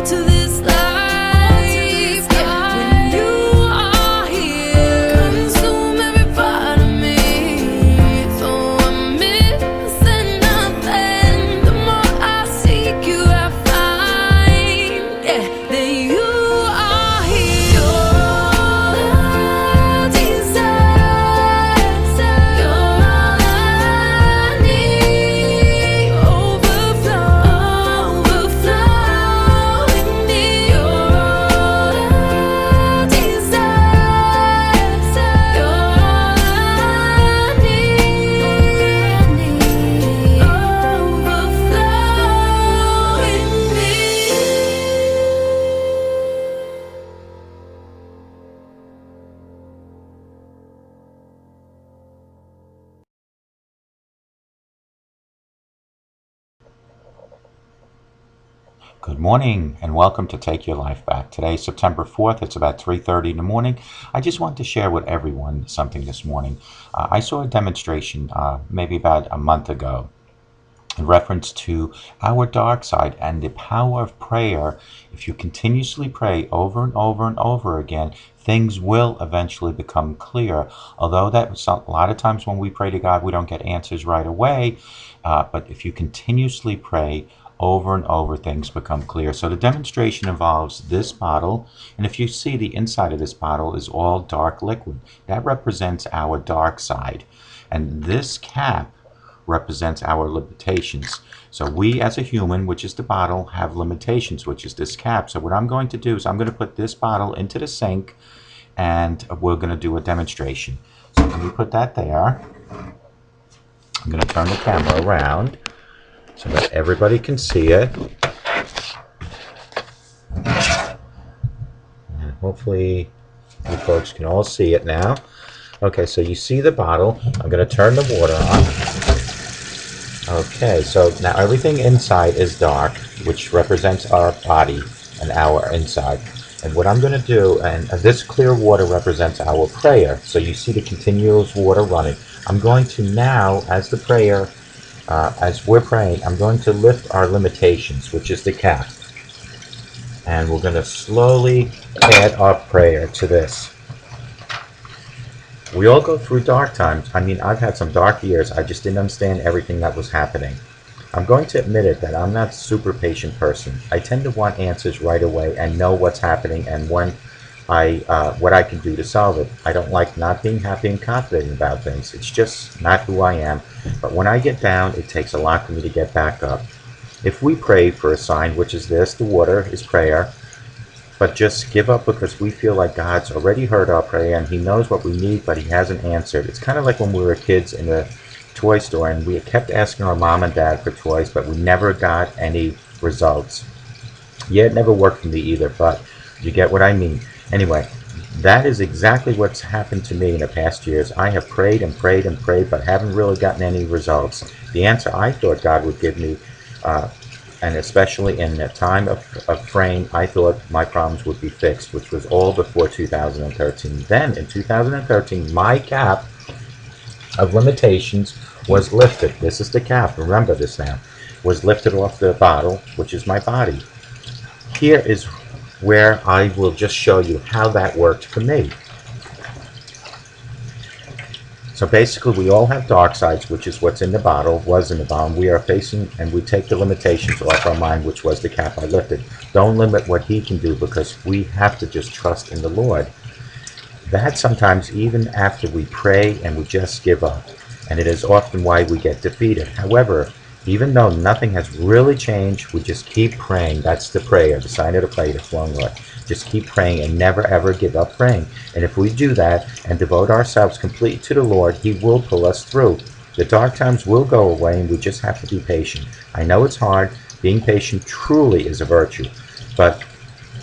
to this life. Yeah, when you are here, consume every part of me. So I'm missing nothing. The more I seek you, I find, yeah, that you are here. Your desire, you're all I need. Overflow, overflow in me. Your desire, you're all I need. Overflow in me. Good morning and welcome to Take Your Life Back. Today is September 4th. It's about 3:30 in the morning. I just want to share with everyone something this morning. I saw a demonstration maybe about a month ago in reference to our dark side and the power of prayer. If you continuously pray over and over and over again, things will eventually become clear. Although a lot of times when we pray to God, we don't get answers right away. But if you continuously pray over and over, things become clear. So the demonstration involves this bottle, and if you see, the inside of this bottle is all dark liquid. That represents our dark side. And this cap represents our limitations. So we as a human, which is the bottle, have limitations, which is this cap. So what I'm going to do is I'm going to put this bottle into the sink and we're going to do a demonstration. So let me put that there. I'm going to turn the camera around so that everybody can see it. And hopefully you folks can all see it now. Okay, so you see the bottle. I'm going to turn the water on. Okay, so now everything inside is dark, which represents our body and our inside. And what I'm going to do, and this clear water represents our prayer. So you see the continuous water running. I'm going to now, as the prayer, as we're praying, I'm going to lift our limitations, which is the cap. And we're going to slowly add our prayer to this. We all go through dark times. I mean, I've had some dark years. I just didn't understand everything that was happening. I'm going to admit it that I'm not a super patient person. I tend to want answers right away and know what's happening and what I can do to solve it. I don't like not being happy and confident about things. It's just not who I am. But when I get down, it takes a lot for me to get back up. If we pray for a sign, which is this, the water is prayer, but just give up because we feel like God's already heard our prayer and He knows what we need, but He hasn't answered. It's kind of like when we were kids in the toy store and we kept asking our mom and dad for toys, but we never got any results. Yeah, it never worked for me either, but you get what I mean. Anyway, that is exactly what's happened to me in the past years. I have prayed and prayed and prayed, but haven't really gotten any results. The answer I thought God would give me, and especially in the time of frame, I thought my problems would be fixed, which was all before 2013. Then in 2013, my cap of limitations was lifted. This is the cap, remember this now, was lifted off the bottle, which is my body. Here is where I will just show you how that worked for me. So basically we all have dark sides, which is what's in the bottle, was in the bottle. We are facing, and we take the limitations off our mind, which was the cap I lifted. Don't limit what He can do, because we have to just trust in the Lord. That sometimes even after we pray and we just give up, and it is often why we get defeated. However, even though nothing has really changed, we just keep praying. That's the prayer, the sign of the prayer, the flowing Lord. Just keep praying and never ever give up praying. And if we do that and devote ourselves completely to the Lord, He will pull us through. The dark times will go away, and we just have to be patient. I know it's hard. Being patient truly is a virtue. But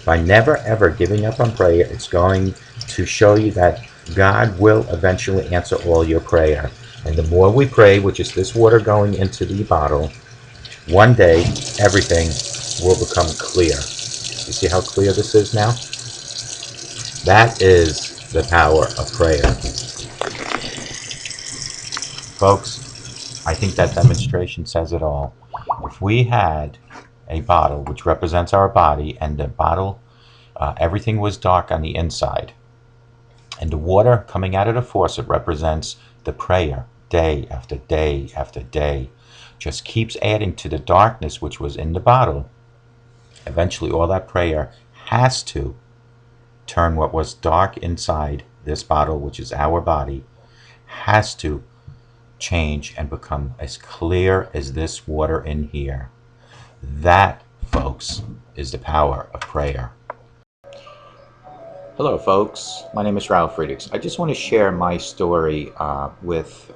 by never ever giving up on prayer, it's going to show you that God will eventually answer all your prayer. And the more we pray, which is this water going into the bottle, one day everything will become clear. You see how clear this is now? That is the power of prayer. Folks, I think that demonstration says it all. If we had a bottle, which represents our body, and the bottle, everything was dark on the inside. And the water coming out of the faucet represents the prayer, day after day after day. Just keeps adding to the darkness which was in the bottle. Eventually, all that prayer has to turn what was dark inside this bottle, which is our body, has to change and become as clear as this water in here. That, folks, is the power of prayer. Hello, folks. My name is Ralf Friedrichs. I just want to share my story with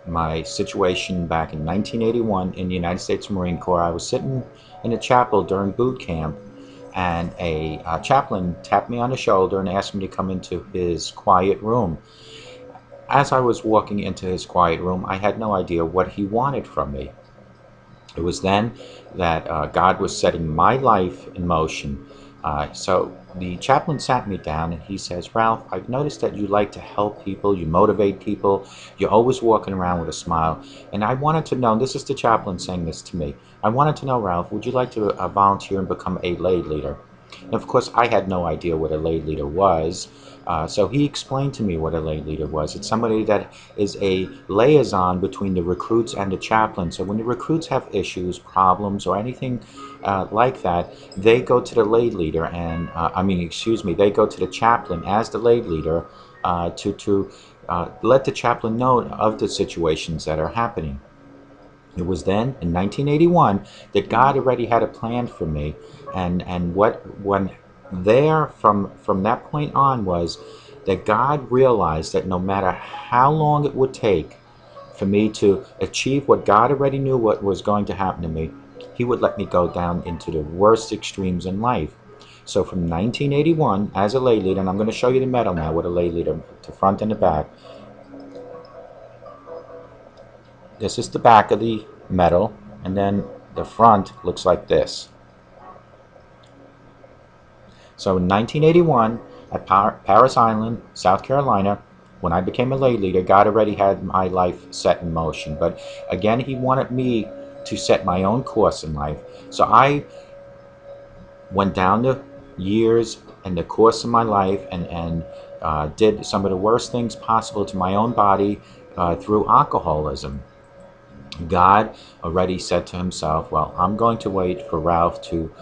my situation back in 1981 in the United States Marine Corps. I was sitting in a chapel during boot camp, and a chaplain tapped me on the shoulder and asked me to come into his quiet room. As I was walking into his quiet room, I had no idea what he wanted from me. It was then that God was setting my life in motion. So the chaplain sat me down and he says, Ralph, I've noticed that you like to help people, you motivate people, you're always walking around with a smile. And I wanted to know, this is the chaplain saying this to me, I wanted to know, Ralph, would you like to volunteer and become a lay leader? And of course, I had no idea what a lay leader was. So he explained to me what a lay leader was. It's somebody that is a liaison between the recruits and the chaplain. So when the recruits have issues, problems, or anything like that, they go to the lay leader, and they go to the chaplain as the lay leader to let the chaplain know of the situations that are happening. It was then in 1981 that God already had a plan for me, and when there from that point on was that God realized that no matter how long it would take for me to achieve what God already knew what was going to happen to me, He would let me go down into the worst extremes in life. So from 1981 as a lay leader, and I'm going to show you the medal now with a lay leader, the front and the back. This is the back of the medal, and then the front looks like this. So in 1981, at Paris Island, South Carolina, when I became a lay leader, God already had my life set in motion. But again, He wanted me to set my own course in life. So I went down the years and the course of my life and did some of the worst things possible to my own body through alcoholism. God already said to Himself, well, I'm going to wait for Ralph to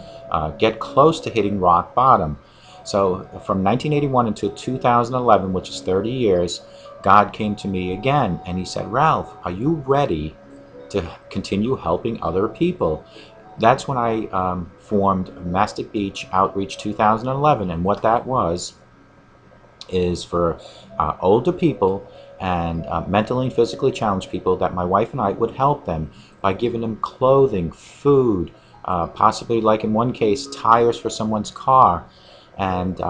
get close to hitting rock bottom. So from 1981 until 2011, which is 30 years, God came to me again and He said, Ralph, are you ready to continue helping other people? That's when I formed Mastic Beach Outreach 2011, and what that was is for older people and mentally and physically challenged people, that my wife and I would help them by giving them clothing, food, possibly, like in one case, tires for someone's car. And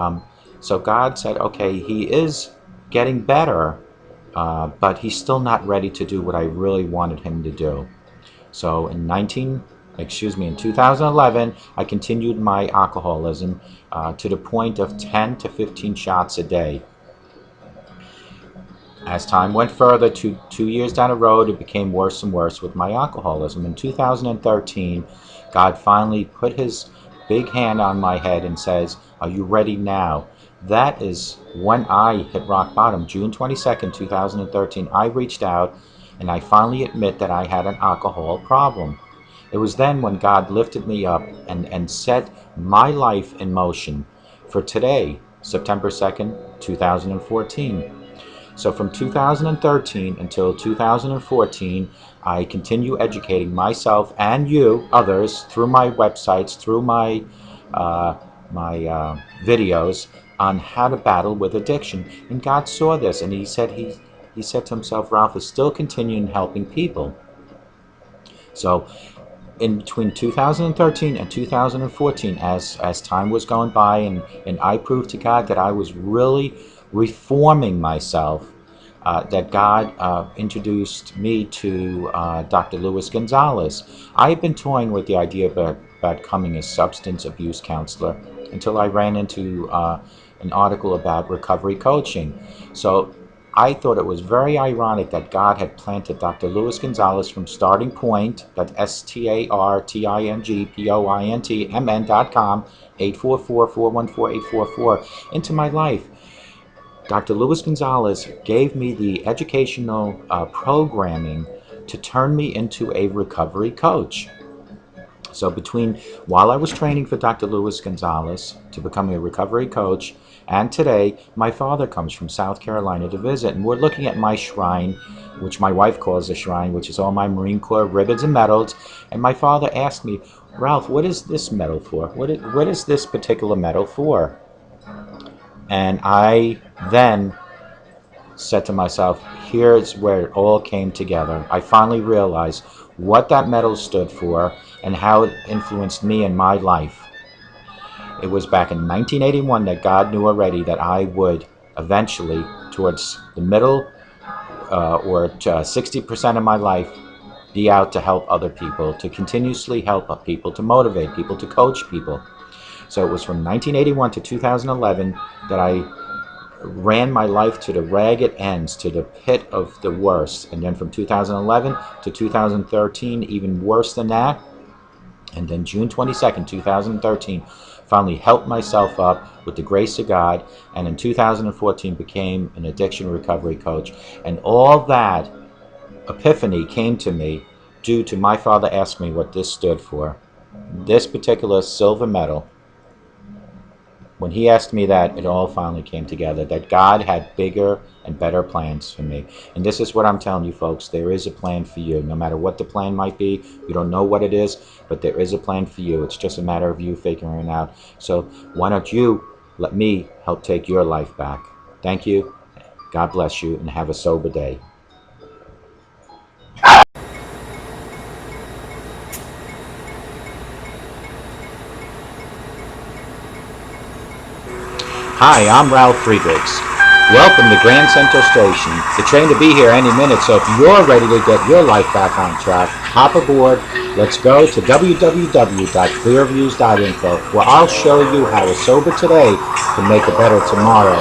so God said, okay, he is getting better, but he's still not ready to do what I really wanted him to do. So in 2011, I continued my alcoholism to the point of 10 to 15 shots a day. As time went further, 2 years down the road, it became worse and worse with my alcoholism. In 2013, God finally put His big hand on my head and says, are you ready now? That is when I hit rock bottom. June 22nd, 2013, I reached out and I finally admit that I had an alcohol problem. It was then when God lifted me up and set my life in motion for today, September 2nd, 2014. So from 2013 until 2014, I continue educating myself and you, others, through my websites, through my videos on how to battle with addiction. And God saw this, and He said to Himself, Ralph is still continuing helping people. So in between 2013 and 2014, as time was going by, and I proved to God that I was really reforming myself, that God introduced me to Dr. Luis Gonzalez. I had been toying with the idea about becoming a substance abuse counselor until I ran into an article about recovery coaching. So I thought it was very ironic that God had planted Dr. Luis Gonzalez from Starting Point, that's StartingPointMN.com, 844-414-8444, into my life. Dr. Luis Gonzalez gave me the educational programming to turn me into a recovery coach. So while I was training for Dr. Luis Gonzalez to become a recovery coach, and today, my father comes from South Carolina to visit, and we're looking at my shrine, which my wife calls a shrine, which is all my Marine Corps ribbons and medals. And my father asked me, Ralph, what is this medal for? What is this particular medal for? And I then said to myself, here's where it all came together. I finally realized what that medal stood for and how it influenced me in my life. It was back in 1981 that God knew already that I would eventually, towards the middle or 60% of my life, be out to help other people, to continuously help people, to motivate people, to coach people. So it was from 1981 to 2011 that I ran my life to the ragged ends, to the pit of the worst. And then from 2011 to 2013, even worse than that. And then June 22nd, 2013, finally helped myself up with the grace of God. And in 2014 became an addiction recovery coach. And all that epiphany came to me due to my father asking me what this stood for. This particular silver medal. When he asked me that, it all finally came together, that God had bigger and better plans for me. And this is what I'm telling you, folks. There is a plan for you. No matter what the plan might be, you don't know what it is, but there is a plan for you. It's just a matter of you figuring it out. So why don't you let me help take your life back? Thank you. God bless you, and have a sober day. Hi, I'm Ralf Friedrichs. Welcome to Grand Central Station. The train to be here any minute, so if you're ready to get your life back on track, hop aboard. Let's go to www.clearviews.info, where I'll show you how a sober today can make a better tomorrow.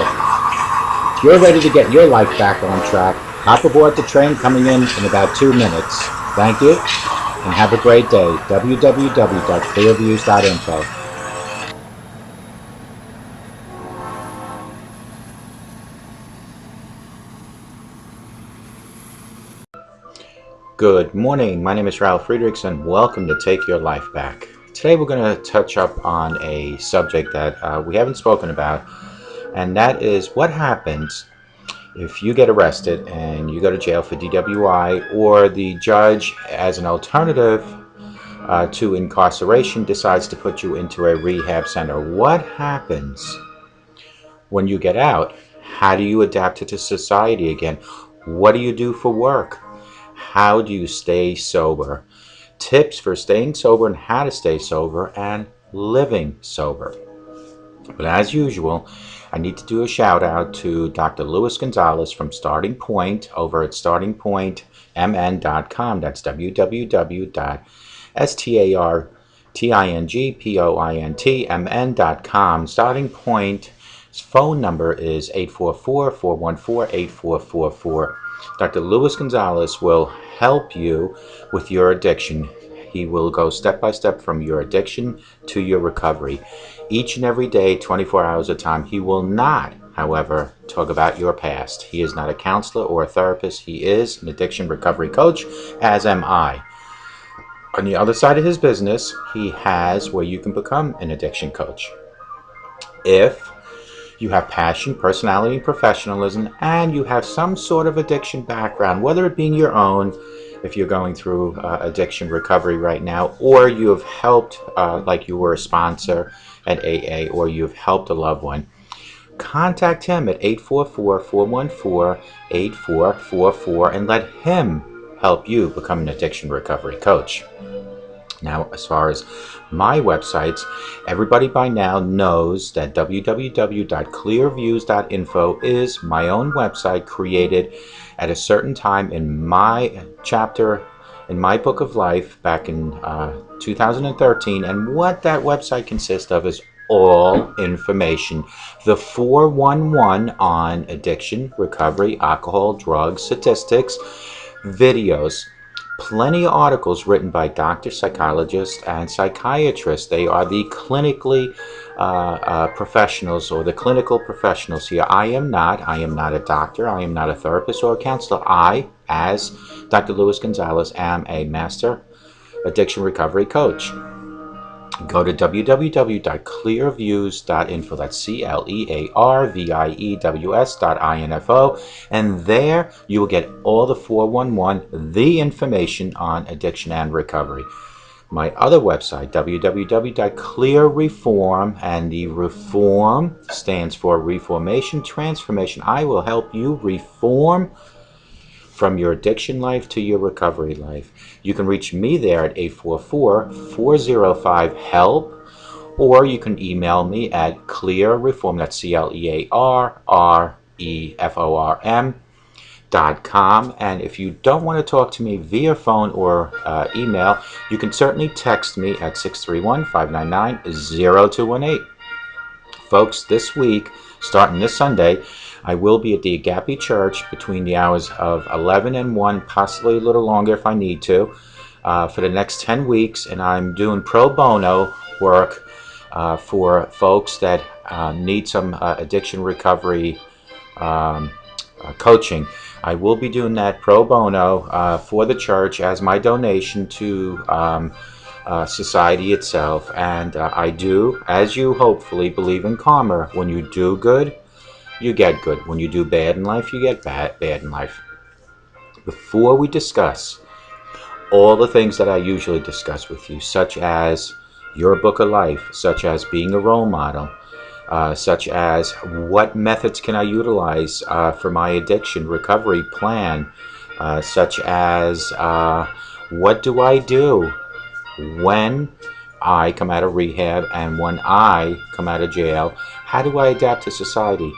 If you're ready to get your life back on track, hop aboard the train coming in about 2 minutes. Thank you, and have a great day. www.clearviews.info. Good morning, my name is Ralf Friedrichs, and welcome to Take Your Life Back. Today we're going to touch up on a subject that we haven't spoken about, and that is what happens if you get arrested and you go to jail for DWI, or the judge, as an alternative to incarceration, decides to put you into a rehab center. What happens when you get out? How do you adapt to society again? What do you do for work? How do you stay sober? Tips for staying sober and how to stay sober and living sober. But as usual, I need to do a shout out to Dr. Luis Gonzalez from Starting Point over at StartingPointMN.com. That's www.StartingPointMN.com. Starting Point's phone number is 844-414-8444. Dr. Luis Gonzalez will help you with your addiction. He will go step by step from your addiction to your recovery. Each and every day, 24 hours a time. He will not, however, talk about your past. He is not a counselor or a therapist. He is an addiction recovery coach, as am I. On the other side of his business, he has where you can become an addiction coach. If you have passion, personality, and professionalism, and you have some sort of addiction background, whether it being your own, if you're going through addiction recovery right now, or you have helped, like you were a sponsor at AA, or you've helped a loved one, contact him at 844-414-8444 and let him help you become an addiction recovery coach. Now, as far as my websites, everybody by now knows that www.clearviews.info is my own website created at a certain time in my chapter in my book of life back in 2013. And what that website consists of is all information. The 411 on addiction, recovery, alcohol, drugs, statistics, videos, plenty of articles written by doctors, psychologists, and psychiatrists. They are the clinically professionals, or the clinical professionals here. I am not a doctor. I am not a therapist or a counselor. I, as Dr. Luis Gonzalez, am a master addiction recovery coach. Go to www.clearviews.info. That's CLEARVIEWS.info. And there you will get all the 411, the information on addiction and recovery. My other website, www.clearreform, and the reform stands for reformation, transformation. I will help you reform from your addiction life to your recovery life. You can reach me there at 844-405-HELP, or you can email me at clearreform, that's CLEARREFORM.com. And if you don't want to talk to me via phone or email, you can certainly text me at 631-599-0218. Folks, this week, starting this Sunday, I will be at the Agape Church between the hours of 11 and 1, possibly a little longer if I need to, for the next 10 weeks. And I'm doing pro bono work for folks that need some addiction recovery coaching. I will be doing that pro bono for the church as my donation to society itself. And I do, as you hopefully believe in karma, when you do good, you get good. When you do bad in life, you get bad in life. Before we discuss all the things that I usually discuss with you, such as your book of life, such as being a role model, such as what methods can I utilize for my addiction recovery plan, such as what do I do when I come out of rehab and when I come out of jail, how do I adapt to society?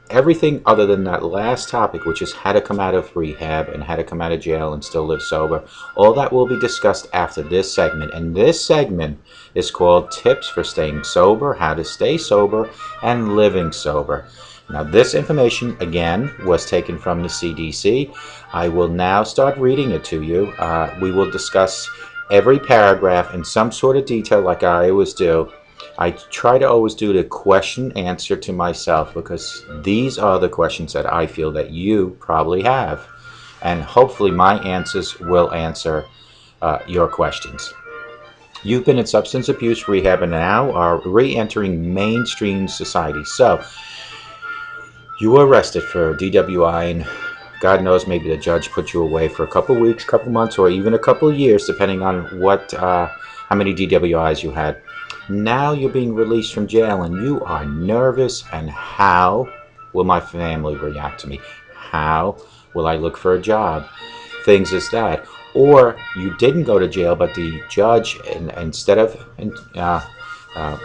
Everything other than that last topic, which is how to come out of rehab and how to come out of jail and still live sober, all that will be discussed after this segment. And this segment is called Tips for Staying Sober, How to Stay Sober, and Living Sober. Now, this information, again, was taken from the CDC. I will now start reading it to you. We will discuss every paragraph in some sort of detail like I always do. I try to always do the question answer to myself, because these are the questions that I feel that you probably have. And hopefully my answers will answer your questions. You've been in substance abuse rehab and now are re-entering mainstream society. So, you were arrested for DWI, and God knows maybe the judge put you away for a couple weeks, couple months, or even a couple years, depending on how many DWIs you had. Now you're being released from jail and you are nervous. And how will my family react to me? How will I look for a job? Things as that. Or you didn't go to jail, but the judge, instead of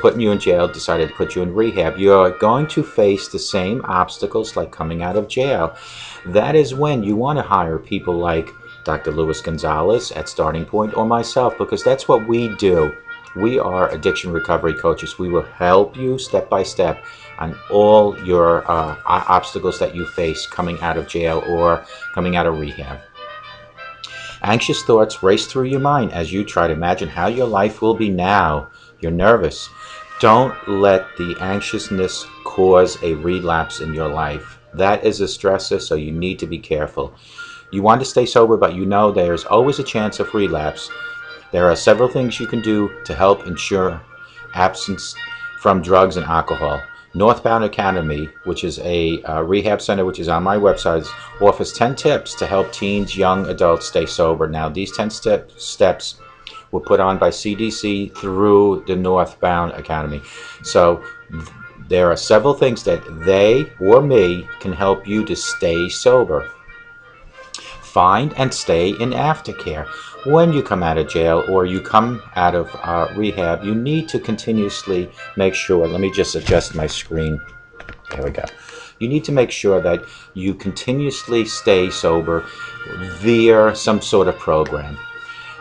putting you in jail, decided to put you in rehab. You're going to face the same obstacles like coming out of jail. That is when you want to hire people like Dr. Luis Gonzalez at Starting Point, or myself, because that's what we do. We are addiction recovery coaches. We will help you step by step on all your obstacles that you face coming out of jail or coming out of rehab. Anxious thoughts race through your mind as you try to imagine how your life will be now. You're nervous. Don't let the anxiousness cause a relapse in your life. That is a stressor, so you need to be careful. You want to stay sober, but you know there's always a chance of relapse. There are several things you can do to help ensure absence from drugs and alcohol. Northbound Academy, which is a rehab center which is on my website, offers 10 tips to help teens, young adults stay sober. Now, these 10 steps were put on by CDC through the Northbound Academy. So there are several things that they or me can help you to stay sober. Find and stay in aftercare. When you come out of jail or you come out of rehab, you need to continuously make sure, let me just adjust my screen. There we go. You need to make sure that you continuously stay sober via some sort of program.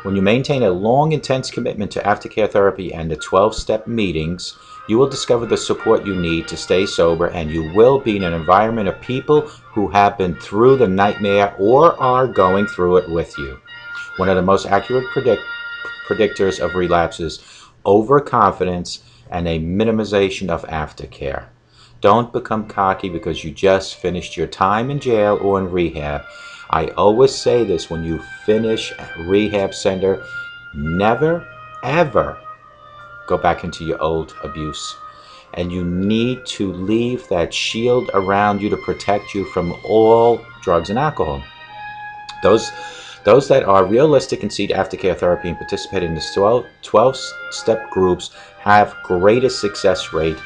When you maintain a long, intense commitment to aftercare therapy and the 12-step meetings, you will discover the support you need to stay sober, and you will be in an environment of people who have been through the nightmare or are going through it with you. One of the most accurate predictors of relapses, overconfidence, and a minimization of aftercare. Don't become cocky because you just finished your time in jail or in rehab. I always say this: when you finish a rehab center, never, ever go back into your old abuse. And you need to leave that shield around you to protect you from all drugs and alcohol. Those that are realistic and seek aftercare therapy and participate in the 12-step groups have greatest success rate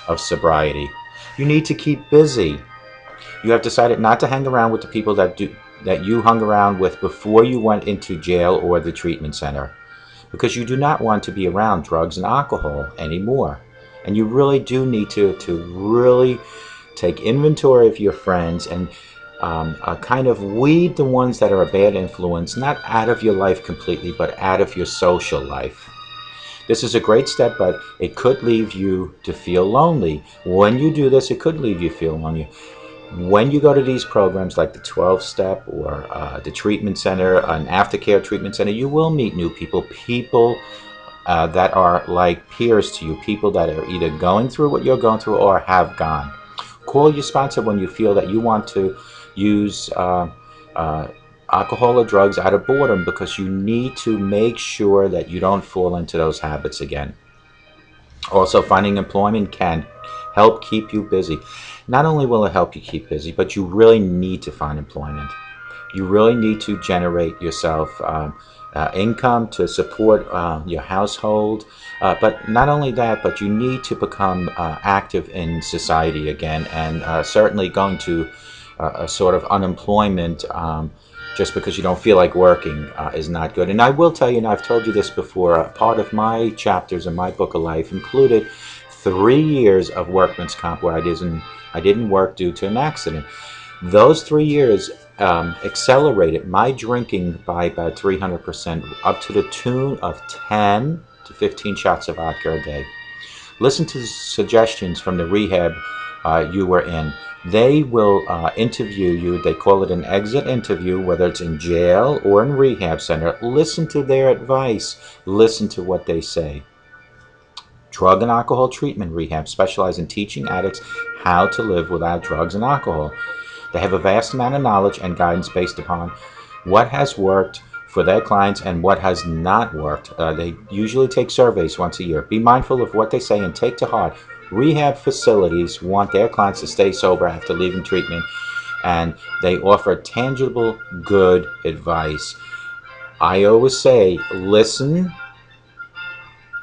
of sobriety. You need to keep busy. You have decided not to hang around with the people that you hung around with before you went into jail or the treatment center, because you do not want to be around drugs and alcohol anymore. And you really do need to really take inventory of your friends and kind of weed the ones that are a bad influence, not out of your life completely, but out of your social life. This is a great step, but it could leave you to feel lonely. When you do this, it could leave you feeling lonely. When you go to these programs like the 12-step or the treatment center, an aftercare treatment center, you will meet new people, that are like peers to you, people that are either going through what you're going through or have gone. Call your sponsor when you feel that you want to use alcohol or drugs out of boredom, because you need to make sure that you don't fall into those habits again. Also, finding employment can help keep you busy. Not only will it help you keep busy, but you really need to find employment. You really need to generate yourself income to support your household. But not only that, but you need to become active in society again, and certainly going to a sort of unemployment just because you don't feel like working is not good. And I will tell you, and I've told you this before, part of my chapters in my book of life included 3 years of workman's comp where I didn't work due to an accident. Those 3 years accelerated my drinking by about 300%, up to the tune of 10 to 15 shots of vodka a day. Listen to the suggestions from the rehab you were in. They will interview you. They call it an exit interview, whether it's in jail or in rehab center. Listen to their advice. Listen to what they say. Drug and alcohol treatment rehab specialize in teaching addicts how to live without drugs and alcohol. They have a vast amount of knowledge and guidance based upon what has worked for their clients and what has not worked. They usually take surveys once a year. Be mindful of what they say and take to heart. Rehab facilities want their clients to stay sober after leaving treatment, and they offer tangible, good advice. I always say, listen.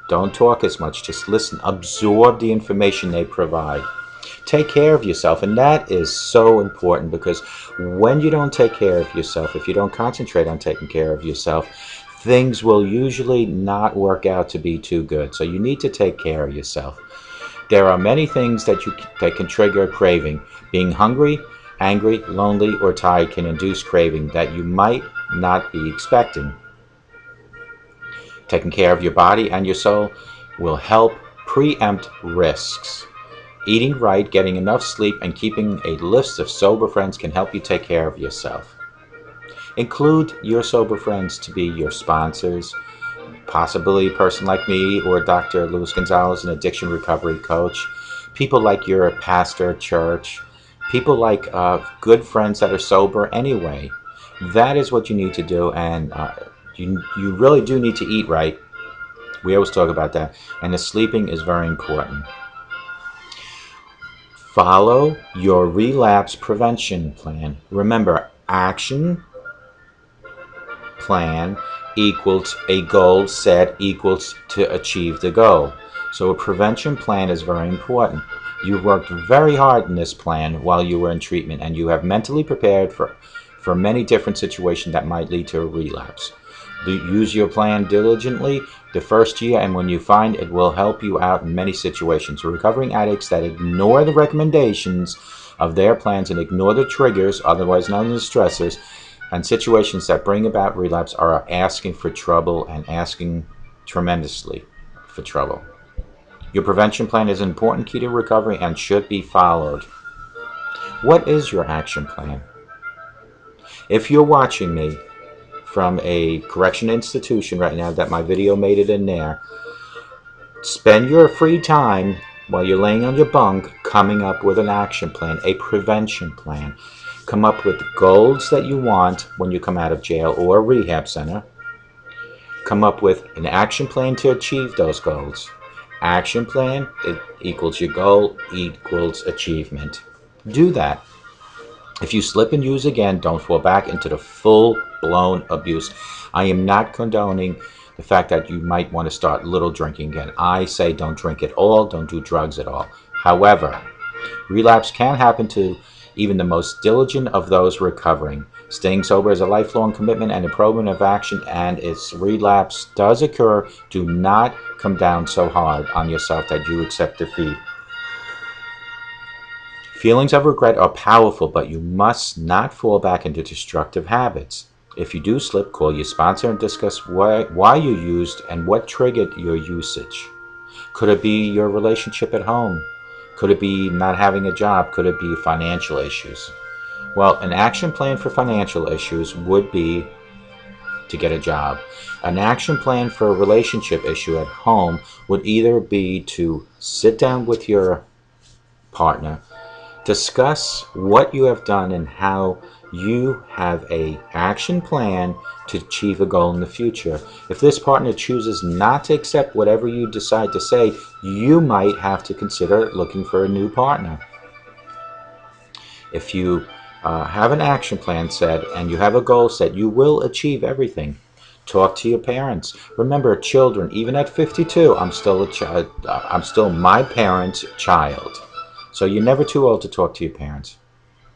Don't talk as much, just listen. Absorb the information they provide. Take care of yourself, and that is so important, because when you don't take care of yourself, if you don't concentrate on taking care of yourself, things will usually not work out to be too good. So you need to take care of yourself. There are many things that can trigger craving. Being hungry, angry, lonely, or tired can induce craving that you might not be expecting. Taking care of your body and your soul will help preempt risks. Eating right, getting enough sleep, and keeping a list of sober friends can help you take care of yourself. Include your sober friends to be your sponsors, possibly a person like me or Dr. Luis Gonzalez, an addiction recovery coach, people like your pastor at church, people like good friends that are sober anyway. That is what you need to do, and you really do need to eat right. We always talk about that, and the sleeping is very important. Follow your relapse prevention plan. Remember, action plan equals a goal set equals to achieve the goal. So a prevention plan is very important. You worked very hard in this plan while you were in treatment, and you have mentally prepared for many different situations that might lead to a relapse. Use your plan diligently the first year, and when you find it will help you out in many situations. Recovering addicts that ignore the recommendations of their plans and ignore the triggers, otherwise known as stressors, and situations that bring about relapse are asking for trouble and asking tremendously for trouble. Your prevention plan is an important key to recovery and should be followed. What is your action plan? If you're watching me from a correction institution right now, that my video made it in there, spend your free time while you're laying on your bunk coming up with an action plan, a prevention plan. Come up with the goals that you want when you come out of jail or rehab center. Come up with an action plan to achieve those goals. Action plan, it equals your goal, equals achievement. Do that. If you slip and use again, don't fall back into the full-blown abuse. I am not condoning the fact that you might want to start little drinking again. I say don't drink at all, don't do drugs at all. However, relapse can happen to even the most diligent of those recovering. Staying sober is a lifelong commitment and a program of action, and its relapse does occur. Do not come down so hard on yourself that you accept defeat. Feelings of regret are powerful, but you must not fall back into destructive habits. If you do slip, call your sponsor and discuss why you used and what triggered your usage. Could it be your relationship at home? Could it be not having a job? Could it be financial issues? Well, an action plan for financial issues would be to get a job. An action plan for a relationship issue at home would either be to sit down with your partner, discuss what you have done and how you have an action plan to achieve a goal in the future. If this partner chooses not to accept whatever you decide to say, you might have to consider looking for a new partner. If you have an action plan set and you have a goal set, you will achieve everything. Talk to your parents. Remember, children, even at 52, I'm still a child. I'm still my parents' child. So you're never too old to talk to your parents.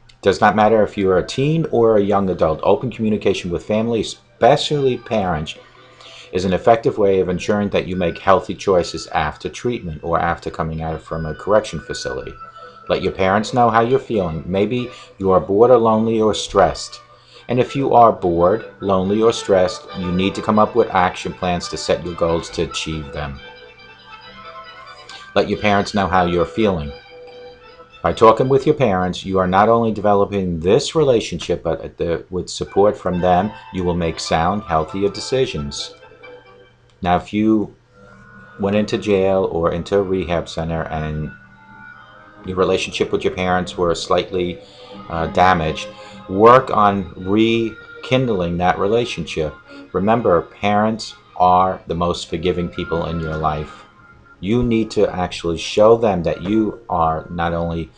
It does not matter if you're a teen or a young adult. Open communication with family, especially parents, is an effective way of ensuring that you make healthy choices after treatment or after coming out from a correction facility. Let your parents know how you're feeling. Maybe you are bored or lonely or stressed. And if you are bored, lonely, or stressed, you need to come up with action plans to set your goals to achieve them. Let your parents know how you're feeling. By talking with your parents, you are not only developing this relationship, but with support from them, you will make sound, healthier decisions. Now, if you went into jail or into a rehab center and your relationship with your parents were slightly damaged, work on rekindling that relationship. Remember, parents are the most forgiving people in your life. You need to actually show them that you are not only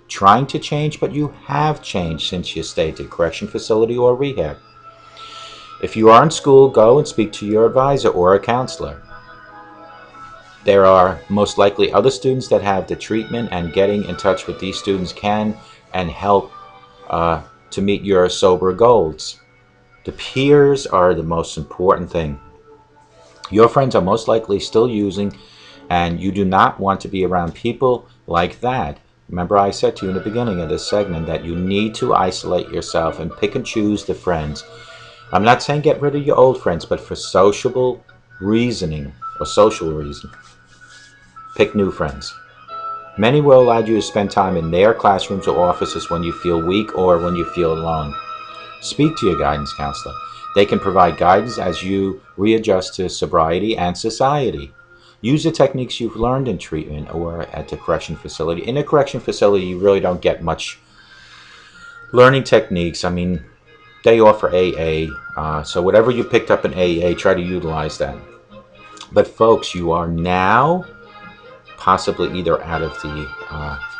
trying to change, but you have changed since you stayed at correction facility or rehab. If you are in school, go and speak to your advisor or a counselor. There are most likely other students that have the treatment, and getting in touch with these students can and help to meet your sober goals. The peers are the most important thing. Your friends are most likely still using, and you do not want to be around people like that. Remember, I said to you in the beginning of this segment that you need to isolate yourself and pick and choose the friends. I'm not saying get rid of your old friends, but for sociable reasoning or social reason, pick new friends. Many will allow you to spend time in their classrooms or offices when you feel weak or when you feel alone. Speak to your guidance counselor. They can provide guidance as you readjust to sobriety and society. Use the techniques you've learned in treatment or at the correction facility. In a correction facility, you really don't get much learning techniques. I mean, they offer AA, so whatever you picked up in AA, try to utilize that. But folks, you are now possibly either out of the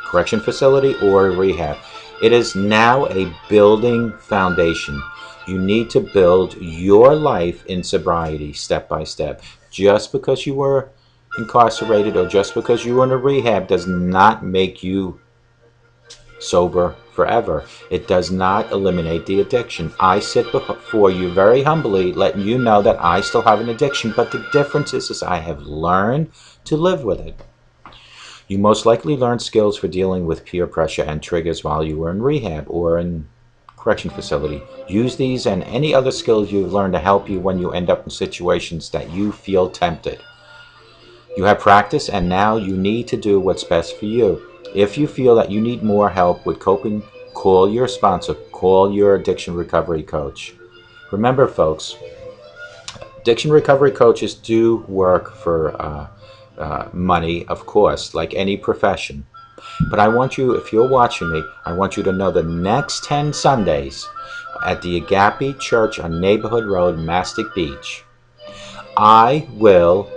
correction facility or rehab. It is now a building foundation. You need to build your life in sobriety step by step. Just because you were incarcerated or just because you were in a rehab does not make you sober forever. It does not eliminate the addiction. I sit before you very humbly, letting you know that I still have an addiction, but the difference is I have learned to live with it. You most likely learned skills for dealing with peer pressure and triggers while you were in rehab or in correction facility. Use these and any other skills you've learned to help you when you end up in situations that you feel tempted. You have practice, and now you need to do what's best for you. If you feel that you need more help with coping, call your sponsor, call your addiction recovery coach. Remember, folks, addiction recovery coaches do work for money, of course, like any profession. But I want you, if you're watching me, I want you to know the next 10 Sundays at the Agape Church on Neighborhood Road, Mastic Beach, I will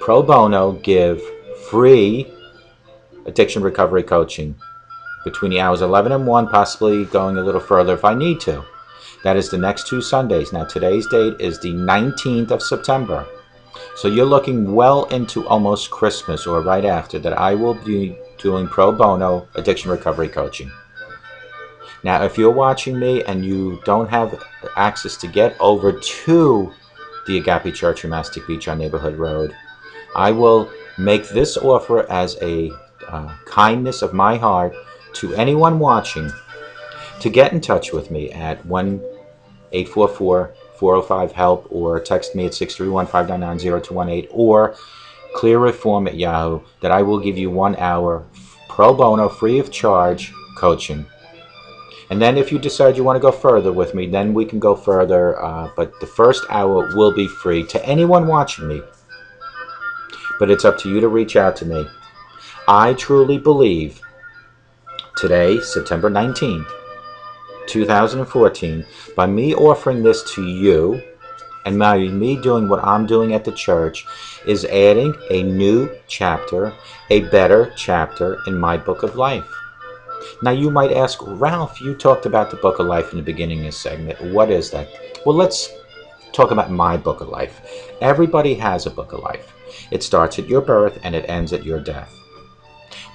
pro bono give free addiction recovery coaching between the hours 11 and 1, possibly going a little further if I need to. That is the next 2 Sundays. Now, today's date is the 19th of September. So you're looking well into almost Christmas or right after that I will be doing pro bono addiction recovery coaching. Now, if you're watching me and you don't have access to get over to the Agape Church in Mastic Beach on Neighborhood Road, I will make this offer as a kindness of my heart to anyone watching to get in touch with me at 1-844-405-HELP or text me at 631-599-0218 or clearreform@yahoo, that I will give you 1 hour pro bono, free of charge coaching. And then if you decide you want to go further with me, then we can go further. But the first hour will be free to anyone watching me. But it's up to you to reach out to me. I truly believe today, September 19th, 2014, by me offering this to you and by me doing what I'm doing at the church, is adding a new chapter, a better chapter in my book of life. Now you might ask, Ralph, you talked about the book of life in the beginning of this segment. What is that? Well, let's talk about my book of life. Everybody has a book of life. It starts at your birth and it ends at your death.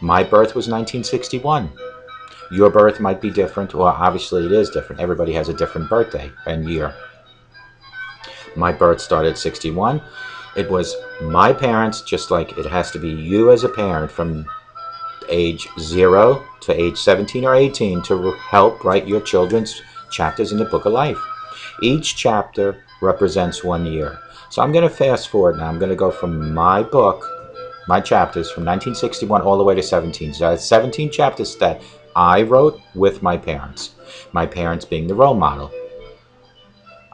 My birth was 1961. Your birth might be different, or obviously it is different. Everybody has a different birthday and year. My birth started 61. It was my parents, just like it has to be you as a parent from age 0 to age 17 or 18 to help write your children's chapters in the book of life. Each chapter represents 1 year. So I'm going to fast forward now. I'm going to go from my book, my chapters from 1961 all the way to 17. So that's 17 chapters that I wrote with my parents being the role model.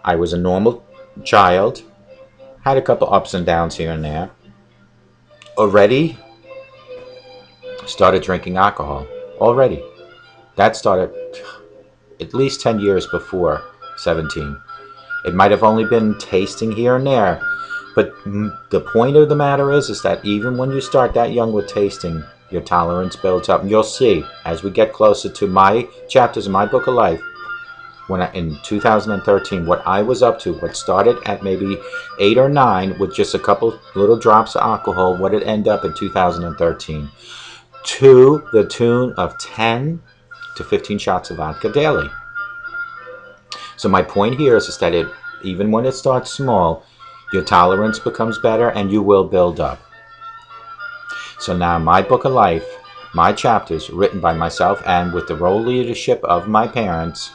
I was a normal child, had a couple ups and downs here and there. Already started drinking alcohol. Already. That started at least 10 years before 17. It might have only been tasting here and there, but the point of the matter is that even when you start that young with tasting, your tolerance builds up. And you'll see, as we get closer to my chapters in my book of life, in 2013, what I was up to, what started at maybe 8 or 9 with just a couple little drops of alcohol, what it ended up in 2013, to the tune of 10 to 15 shots of vodka daily. So my point here is that even when it starts small, your tolerance becomes better and you will build up. So now my book of life, my chapters written by myself and with the role leadership of my parents.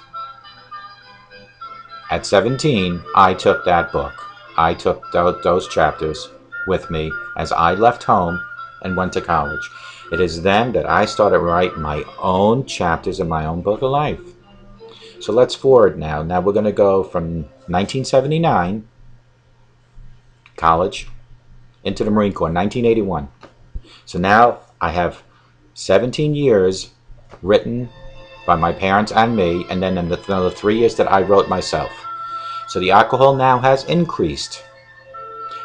At 17, I took that book. I took those chapters with me as I left home and went to college. It is then that I started writing my own chapters in my own book of life. So let's forward now. Now we're going to go from 1979, college, into the Marine Corps, 1981. So now I have 17 years written by my parents and me, and then another 3 years that I wrote myself. So the alcohol now has increased.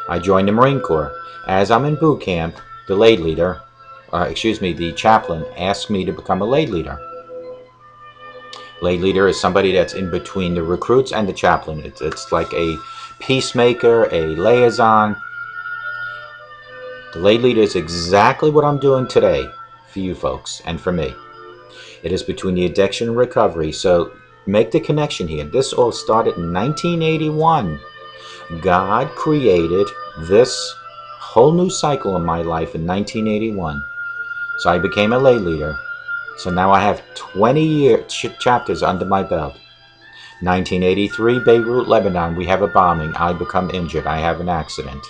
I joined the Marine Corps. As I'm in boot camp, the chaplain asked me to become a lay leader. Lay leader is somebody that's in between the recruits and the chaplain. It's like a peacemaker, a liaison. The lay leader is exactly what I'm doing today for you folks and for me. It is between the addiction and recovery. So make the connection here. This all started in 1981. God created this whole new cycle in my life in 1981. So I became a lay leader. So now I have 20 chapters under my belt. 1983, Beirut, Lebanon, we have a bombing. I become injured. I have an accident.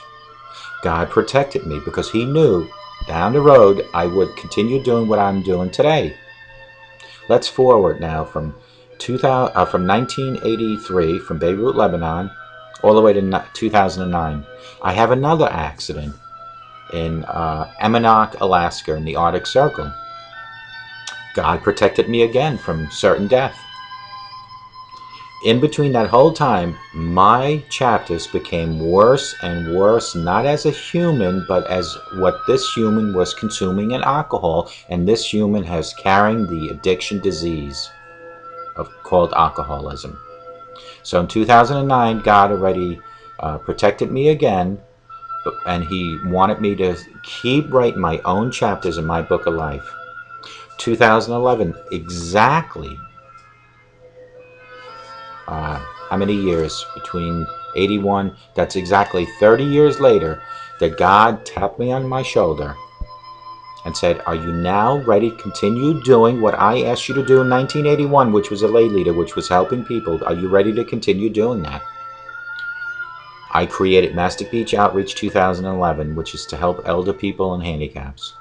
God protected me because he knew down the road I would continue doing what I'm doing today. Let's forward now from 1983, from Beirut, Lebanon, all the way to 2009. I have another accident in Emmenok, Alaska, in the Arctic Circle. God protected me again from certain death. In between that whole time, my chapters became worse and worse, not as a human, but as what this human was consuming in alcohol, and this human has carrying the addiction disease called alcoholism. So in 2009, God already protected me again, and he wanted me to keep writing my own chapters in my book of life. 2011, exactly how many years between 81, that's exactly 30 years later, that God tapped me on my shoulder and said, are you now ready to continue doing what I asked you to do in 1981, which was a lay leader, which was helping people? Are you ready to continue doing that? I created Mastic Beach Outreach 2011, which is to help elder people and handicaps.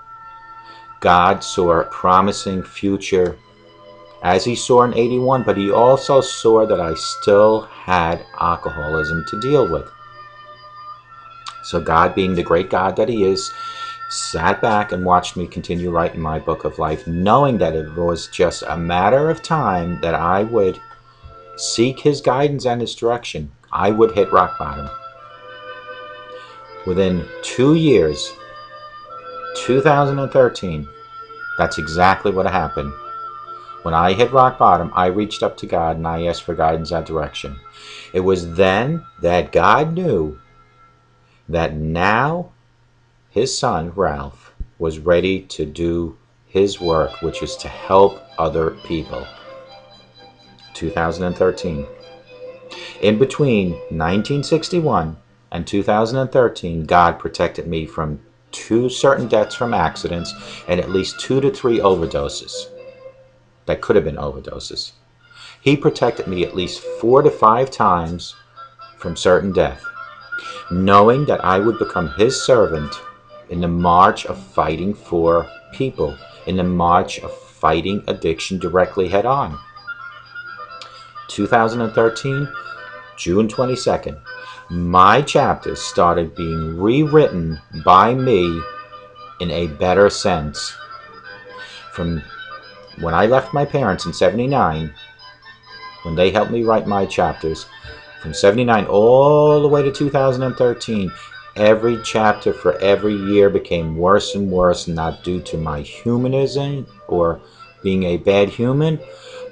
God saw a promising future as he saw in 81, but he also saw that I still had alcoholism to deal with. So God, being the great God that he is, sat back and watched me continue writing my book of life, knowing that it was just a matter of time that I would seek his guidance and his direction. I would hit rock bottom. Within 2 years, 2013, that's exactly what happened. When I hit rock bottom, I reached up to God and I asked for guidance and direction. It was then that God knew that now his son, Ralph, was ready to do his work, which is to help other people. 2013. In between 1961 and 2013, God protected me from 2 certain deaths from accidents and at least 2 to 3 overdoses. That could have been overdoses. He protected me at least 4 to 5 times from certain death, knowing that I would become his servant in the march of fighting for people, in the march of fighting addiction directly head on. 2013, June 22nd, my chapters started being rewritten by me in a better sense. From when I left my parents in 79, when they helped me write my chapters, from 79 all the way to 2013, every chapter for every year became worse and worse, not due to my humanism or being a bad human,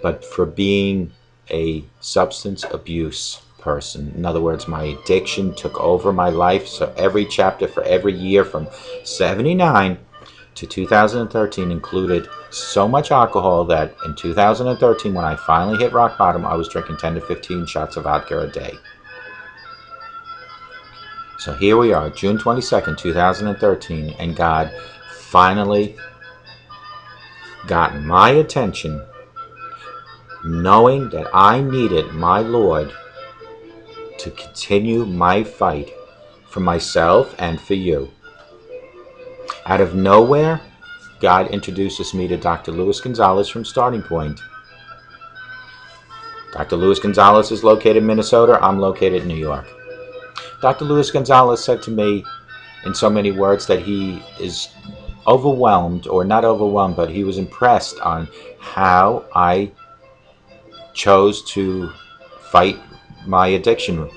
but for being a substance abuse person. In other words, my addiction took over my life. So every chapter for every year from 79 to 2013 included so much alcohol that in 2013, when I finally hit rock bottom, I was drinking 10 to 15 shots of vodka a day. So here we are, June 22nd, 2013, and God finally got my attention, knowing that I needed my Lord to continue my fight for myself and for you. Out of nowhere, God introduces me to Dr. Luis Gonzalez from Starting Point. Dr. Luis Gonzalez is located in Minnesota. I'm located in New York. Dr. Luis Gonzalez said to me in so many words that he is overwhelmed, or not overwhelmed, but he was impressed on how I chose to fight my addiction,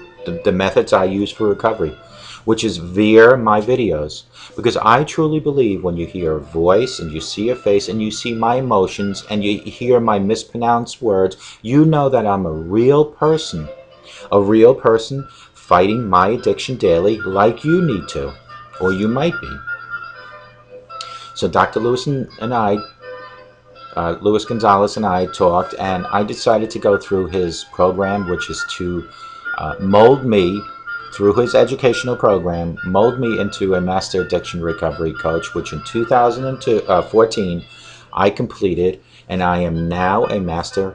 the methods I use for recovery, which is via my videos. Because I truly believe when you hear a voice and you see a face and you see my emotions and you hear my mispronounced words, you know that I'm a real person fighting my addiction daily like you need to, or you might be. So Dr. Luis and I, Luis Gonzalez and I talked, and I decided to go through his program, which is to mold me through his educational program, mold me into a master addiction recovery coach, which in 2014, I completed, and I am now a master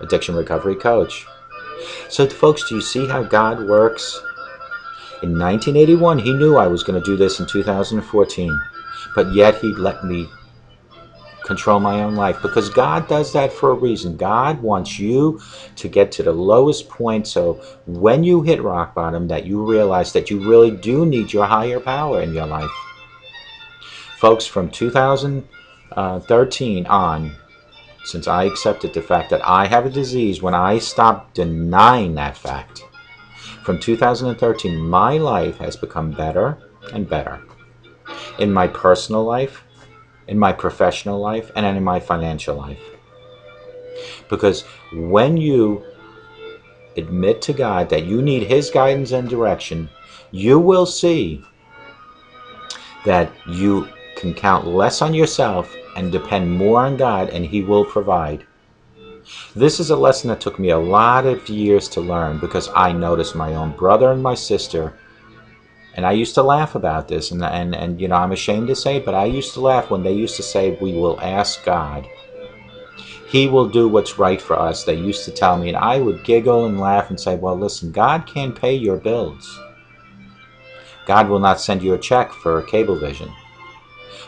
addiction recovery coach. So folks, do you see how God works? In 1981, he knew I was going to do this in 2014, but yet he let me control my own life, because God does that for a reason. God wants you to get to the lowest point, so when you hit rock bottom, that you realize that you really do need your higher power in your life. Folks, from 2013 on, since I accepted the fact that I have a disease, when I stopped denying that fact, from 2013, my life has become better and better. In my personal life, in my professional life, and in my financial life. Because when you admit to God that you need his guidance and direction, you will see that you can count less on yourself and depend more on God, and he will provide. This is a lesson that took me a lot of years to learn, because I noticed my own brother and my sister, and I used to laugh about this, and you know, I'm ashamed to say it, but I used to laugh when they used to say, we will ask God. He will do what's right for us, they used to tell me, and I would giggle and laugh and say, well, listen, God can't pay your bills. God will not send you a check for Cablevision.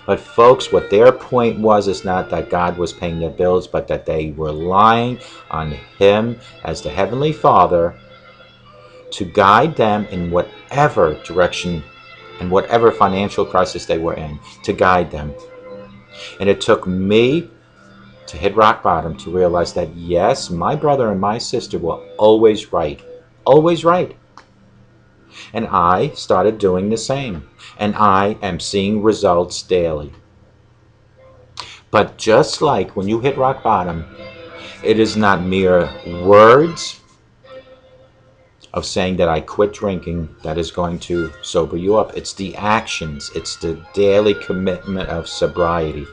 But folks, what their point was is not that God was paying their bills, but that they were relying on him as the Heavenly Father to guide them in whatever direction and whatever financial crisis they were in, to guide them. And it took me to hit rock bottom to realize that, yes, my brother and my sister were always right. Always right. And I started doing the same. And I am seeing results daily. But just like when you hit rock bottom, it is not mere words of saying that I quit drinking that is going to sober you up. It's the actions. It's the daily commitment of sobriety.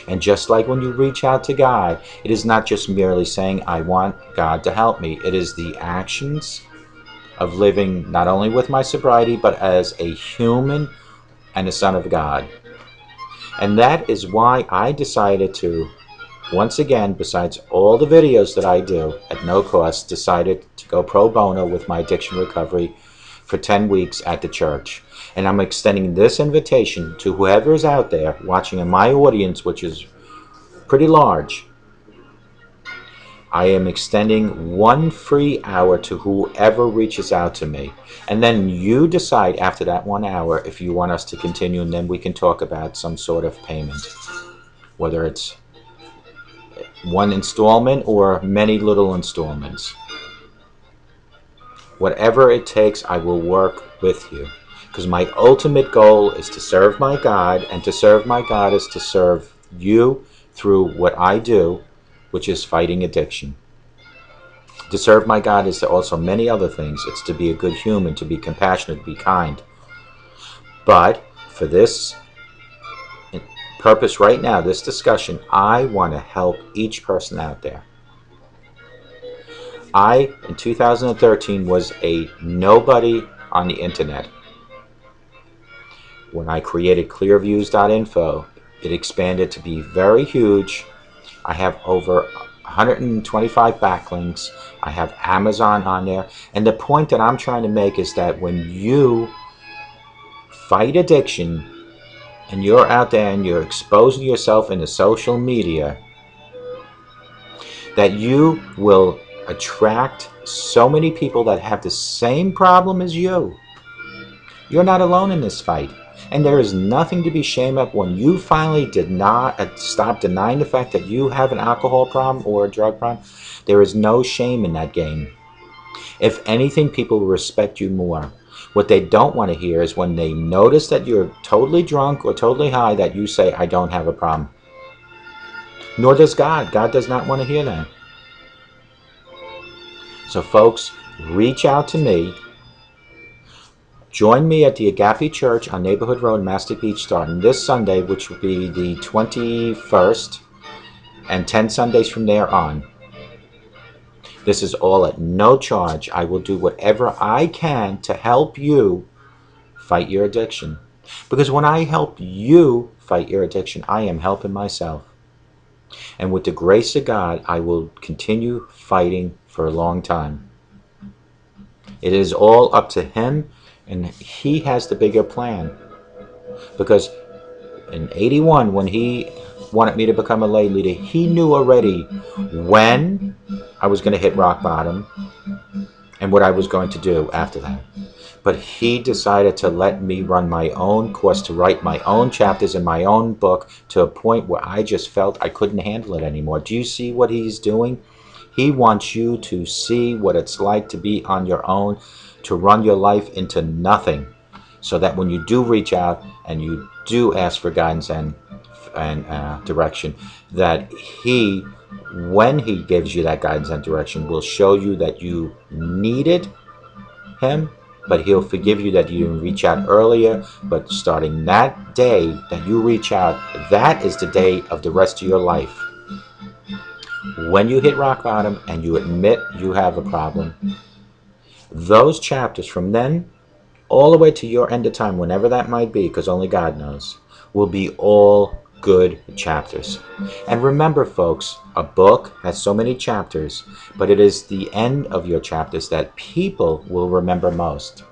And just like when you reach out to God, it is not just merely saying, I want God to help me. It is the actions of living not only with my sobriety, but as a human and a son of God. And that is why I decided to, once again, besides all the videos that I do at no cost, decided to go pro bono with my addiction recovery for 10 weeks at the church. And I'm extending this invitation to whoever is out there watching in my audience, which is pretty large. I am extending 1 free hour to whoever reaches out to me. And then you decide after that 1 hour if you want us to continue, and then we can talk about some sort of payment. Whether it's one installment or many little installments. Whatever it takes, I will work with you. Because my ultimate goal is to serve my God, and to serve my God is to serve you through what I do, which is fighting addiction. To serve my God is to also many other things. It's to be a good human, to be compassionate, to be kind. But for this purpose right now, this discussion, I want to help each person out there. I, in 2013, was a nobody on the internet. When I created clearviews.info, it expanded to be very huge. I have over 125 backlinks. I have Amazon on there. And the point that I'm trying to make is that when you fight addiction and you're out there and you're exposing yourself into social media, that you will attract so many people that have the same problem as you. You're not alone in this fight. And there is nothing to be ashamed of when you finally did not stop denying the fact that you have an alcohol problem or a drug problem. There is no shame in that game. If anything, people will respect you more. What they don't want to hear is when they notice that you're totally drunk or totally high, that you say, I don't have a problem. Nor does God. God does not want to hear that. So folks, reach out to me. Join me at the Agape Church on Neighborhood Road, Mastic Beach, starting this Sunday, which will be the 21st, and 10 Sundays from there on. This is all at no charge. I will do whatever I can to help you fight your addiction. Because when I help you fight your addiction, I am helping myself. And with the grace of God, I will continue fighting for a long time. It is all up to him, and he has the bigger plan. Because in 81, when he wanted me to become a lay leader, he knew already when I was going to hit rock bottom and what I was going to do after that. But he decided to let me run my own course, to write my own chapters in my own book, to a point where I just felt I couldn't handle it anymore. Do you see what he's doing? He wants you to see what it's like to be on your own, to run your life into nothing, so that when you do reach out and you do ask for guidance and direction, that he, when he gives you that guidance and direction, will show you that you needed him, but he'll forgive you that you didn't reach out earlier. But starting that day that you reach out, that is the day of the rest of your life. When you hit rock bottom and you admit you have a problem, those chapters from then all the way to your end of time, whenever that might be, because only God knows, will be all good chapters. And remember, folks, a book has so many chapters, but it is the end of your chapters that people will remember most.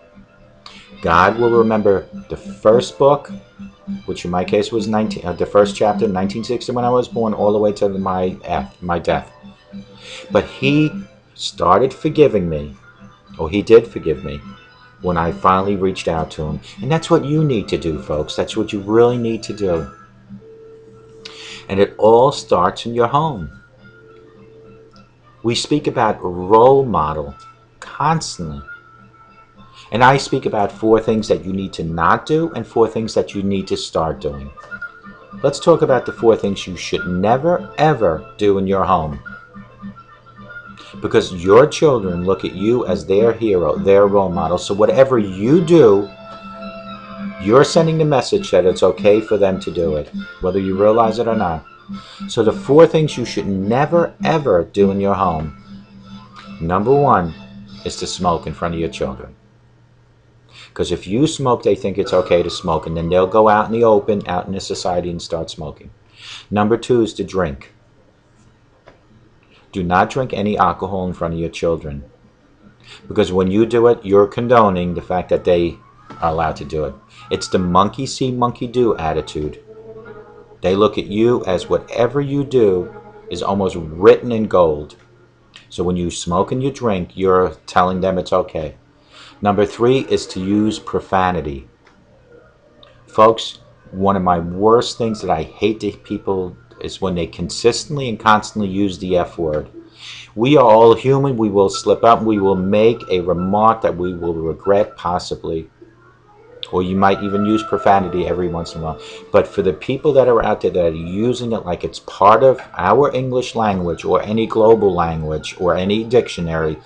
God will remember the first book, which in my case was the first chapter, 1960, when I was born, all the way to my death. But he started forgiving me, or he did forgive me, when I finally reached out to him. And that's what you need to do, folks. That's what you really need to do. And it all starts in your home. We speak about role model constantly. And I speak about 4 things that you need to not do and 4 things that you need to start doing. Let's talk about the 4 things you should never, ever do in your home. Because your children look at you as their hero, their role model. So whatever you do, you're sending the message that it's okay for them to do it, whether you realize it or not. So the 4 things you should never, ever do in your home. Number 1 is to smoke in front of your children. Because if you smoke, they think it's okay to smoke, and then they'll go out in the open, out in the society, and start smoking. Number 2 is to drink. Do not drink any alcohol in front of your children. Because when you do it, you're condoning the fact that they are allowed to do it. It's the monkey see, monkey do attitude. They look at you as whatever you do is almost written in gold. So when you smoke and you drink, you're telling them it's okay. Number 3 is to use profanity. Folks, one of my worst things that I hate to people is when they consistently and constantly use the F word. We are all human. We will slip up. We will make a remark that we will regret possibly. Or you might even use profanity every once in a while. But for the people that are out there that are using it like it's part of our English language or any global language or any dictionary,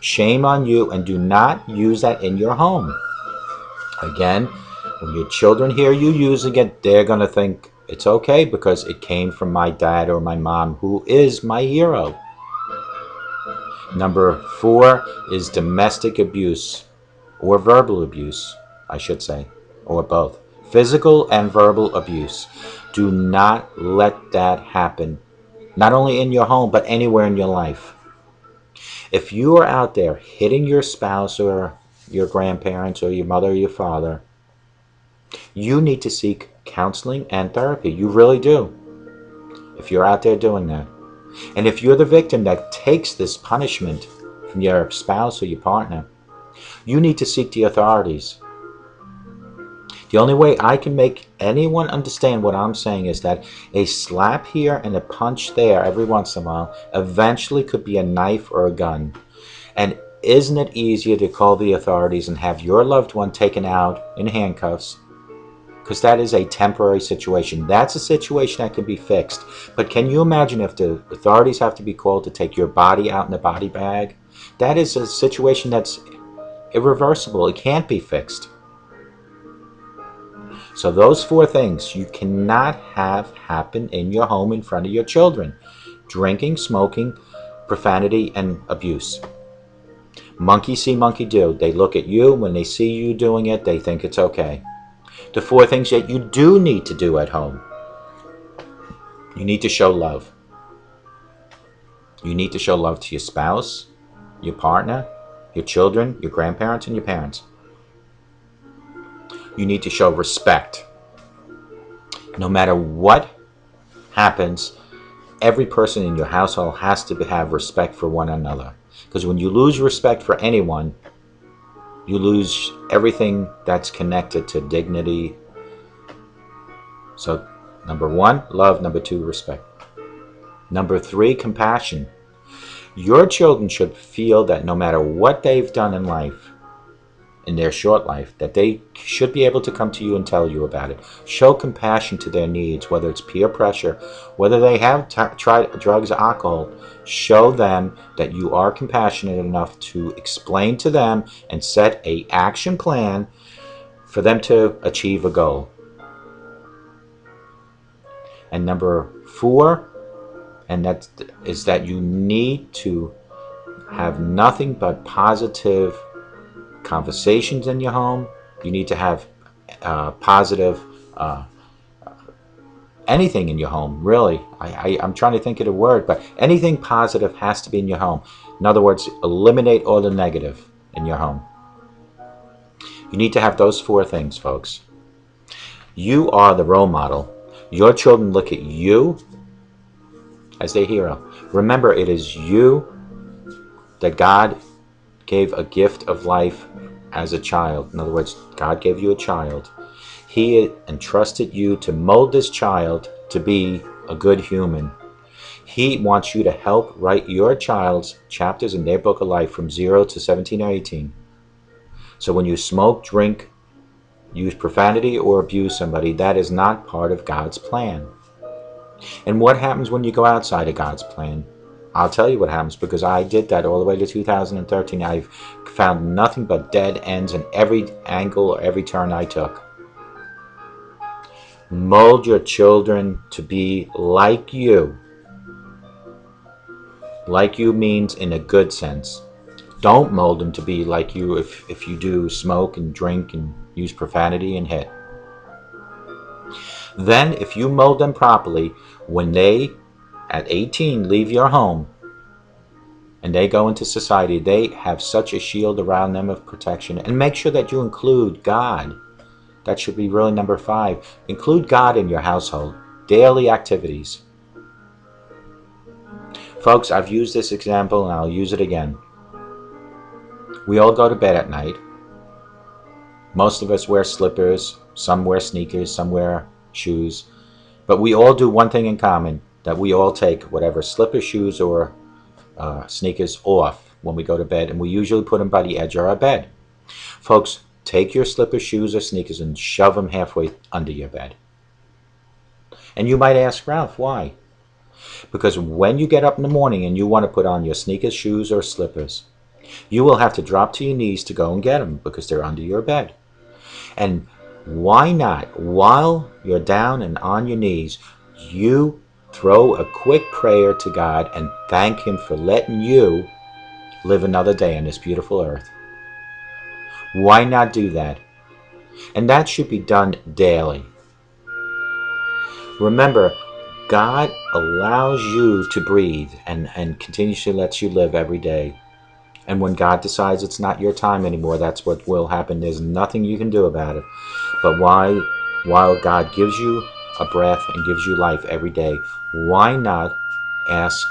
shame on you, and do not use that in your home. Again, when your children hear you using it, they're going to think it's okay because it came from my dad or my mom, who is my hero. Number 4 is domestic abuse, or verbal abuse, I should say, or both. Physical and verbal abuse. Do not let that happen, not only in your home, but anywhere in your life. If you are out there hitting your spouse or your grandparents or your mother or your father, you need to seek counseling and therapy. You really do. If you're out there doing that. And if you're the victim that takes this punishment from your spouse or your partner, you need to seek the authorities. The only way I can make anyone understand what I'm saying is that a slap here and a punch there every once in a while eventually could be a knife or a gun. And isn't it easier to call the authorities and have your loved one taken out in handcuffs? Because that is a temporary situation. That's a situation that can be fixed. But can you imagine if the authorities have to be called to take your body out in a body bag? That is a situation that's irreversible. It can't be fixed. So those 4 things you cannot have happen in your home in front of your children. Drinking, smoking, profanity, and abuse. Monkey see, monkey do. They look at you. When they see you doing it, they think it's okay. The 4 things that you do need to do at home. You need to show love. You need to show love to your spouse, your partner, your children, your grandparents, and your parents. You need to show respect. No matter what happens, every person in your household has to have respect for one another. Because when you lose respect for anyone, you lose everything that's connected to dignity. So, number 1, love. Number 2, respect. Number 3, compassion. Your children should feel that no matter what they've done in life, in their short life, that they should be able to come to you and tell you about it. Show compassion to their needs, whether it's peer pressure, whether they have tried drugs or alcohol. Show them that you are compassionate enough to explain to them and set an action plan for them to achieve a goal. And number 4, and that is that you need to have nothing but positive conversations in your home. You need to have positive anything in your home, really. I'm trying to think of the word, but anything positive has to be in your home. In other words, eliminate all the negative in your home. You need to have those 4 things, folks. You are the role model. Your children look at you as their hero. Remember, it is you that God gave a gift of life as a child. In other words, God gave you a child. He entrusted you to mold this child to be a good human. He wants you to help write your child's chapters in their book of life from 0 to 17 or 18. So when you smoke, drink, use profanity, or abuse somebody, that is not part of God's plan. And what happens when you go outside of God's plan? I'll tell you what happens, because I did that all the way to 2013. I've found nothing but dead ends in every angle or every turn I took. Mold your children to be like you. Like you means in a good sense. Don't mold them to be like you if you do smoke and drink and use profanity and hit. Then, if you mold them properly, when they, at 18, leave your home and they go into society, they have such a shield around them of protection. And make sure that you include God. That should be really number 5. Include God in your household. Daily activities. Folks, I've used this example and I'll use it again. We all go to bed at night. Most of us wear slippers. Some wear sneakers. Some wear shoes. But we all do one thing in common, that we all take whatever slippers, shoes, or sneakers off when we go to bed, and we usually put them by the edge of our bed. Folks, take your slippers, shoes, or sneakers and shove them halfway under your bed. And you might ask, Ralph, why? Because when you get up in the morning and you want to put on your sneakers, shoes, or slippers, you will have to drop to your knees to go and get them because they're under your bed. And why not, while you're down and on your knees, you throw a quick prayer to God and thank Him for letting you live another day on this beautiful earth? Why not do that? And that should be done daily. Remember, God allows you to breathe and continuously lets you live every day. And when God decides it's not your time anymore, that's what will happen. There's nothing you can do about it. But while God gives you a breath and gives you life every day, why not ask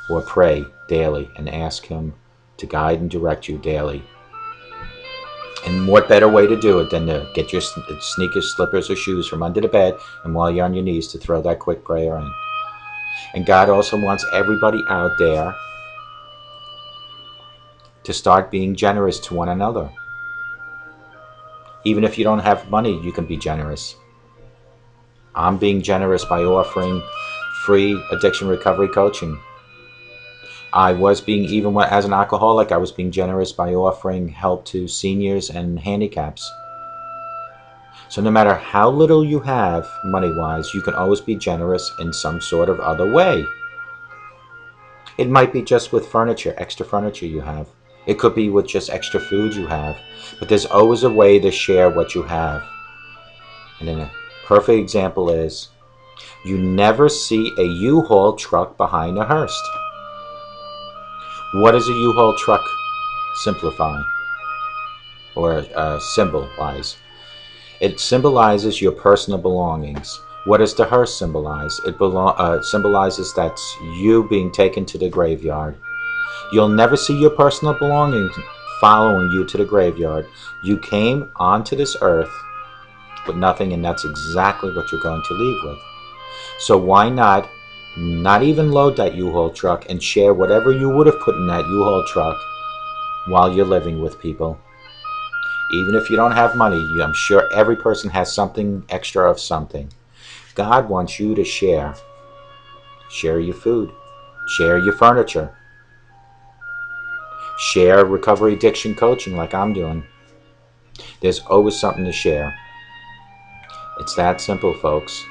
or pray daily and ask Him to guide and direct you daily? And what better way to do it than to get your sneakers, slippers, or shoes from under the bed, and while you're on your knees to throw that quick prayer in. And God also wants everybody out there to start being generous to one another. Even if you don't have money, you can be generous. I'm being generous by offering free addiction recovery coaching. I was being, even as an alcoholic, I was being generous by offering help to seniors and handicaps. So no matter how little you have money-wise, you can always be generous in some sort of other way. It might be just with furniture, extra furniture you have. It could be with just extra food you have. But there's always a way to share what you have. And then a perfect example is, you never see a U-Haul truck behind a hearse. What does a U-Haul truck simplify or symbolize? It symbolizes your personal belongings. What does the hearse symbolize? It symbolizes that's you being taken to the graveyard. You'll never see your personal belongings following you to the graveyard. You came onto this earth with nothing, and that's exactly what you're going to leave with. So why not even load that U-Haul truck and share whatever you would have put in that U-Haul truck while you're living with people? Even if you don't have money, I'm sure every person has something extra of something. God wants you to share. Share your food. Share your furniture. Share recovery addiction coaching like I'm doing. There's always something to share. It's that simple, folks.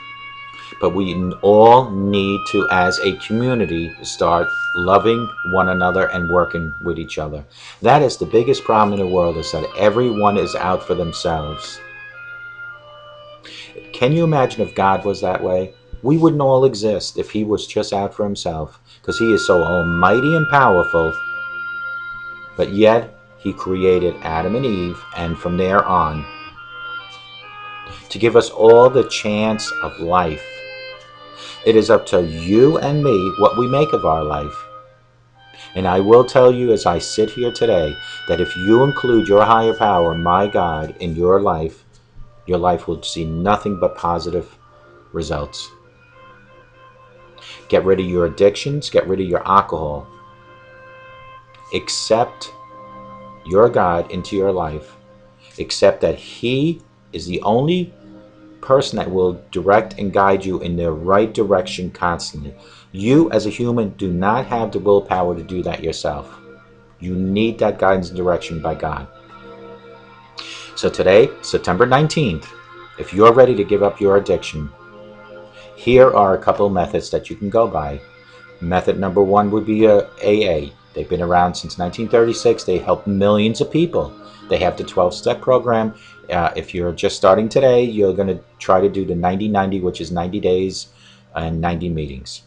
But we all need to, as a community, start loving one another and working with each other. That is the biggest problem in the world, is that everyone is out for themselves. Can you imagine if God was that way? We wouldn't all exist if he was just out for himself, because he is so almighty and powerful. But yet, he created Adam and Eve, and from there on, to give us all the chance of life. It is up to you and me what we make of our life. And I will tell you as I sit here today, that if you include your higher power, my God, in your life will see nothing but positive results. Get rid of your addictions, get rid of your alcohol. Accept your God into your life. Accept that he is the only person that will direct and guide you in the right direction constantly. You as a human do not have the willpower to do that yourself. You need that guidance and direction by God. So today, September 19th, if you're ready to give up your addiction, here are a couple methods that you can go by. Method number one would be AA. They've been around since 1936. They help millions of people. They have the 12-step program. If you're just starting today, you're going to try to do the 90-90, which is 90 days and 90 meetings.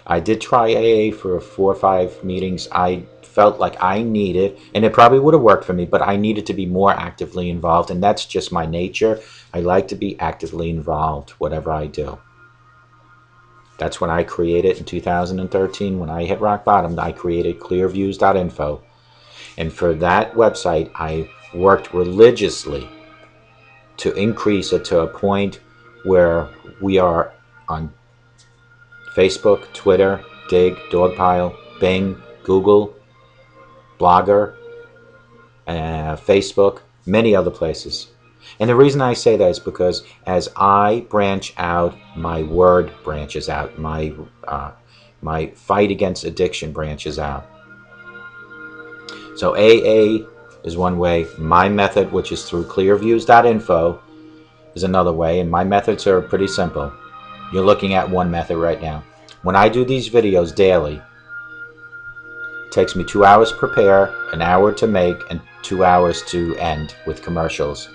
I did try AA for 4 or 5 meetings. I felt like I needed, and it probably would have worked for me, but I needed to be more actively involved, and that's just my nature. I like to be actively involved, whatever I do. That's when I created, in 2013, when I hit rock bottom, I created clearviews.info. And for that website, I worked religiously to increase it to a point where we are on Facebook, Twitter, Dig, Dogpile, Bing, Google, Blogger, Facebook, many other places. And the reason I say that is because as I branch out, my word branches out, my fight against addiction branches out. So AA is one way. My method, which is through clearviews.info, is another way. And my methods are pretty simple. You're looking at one method right now. When I do these videos daily, it takes me 2 hours to prepare, an hour to make, and 2 hours to end with commercials.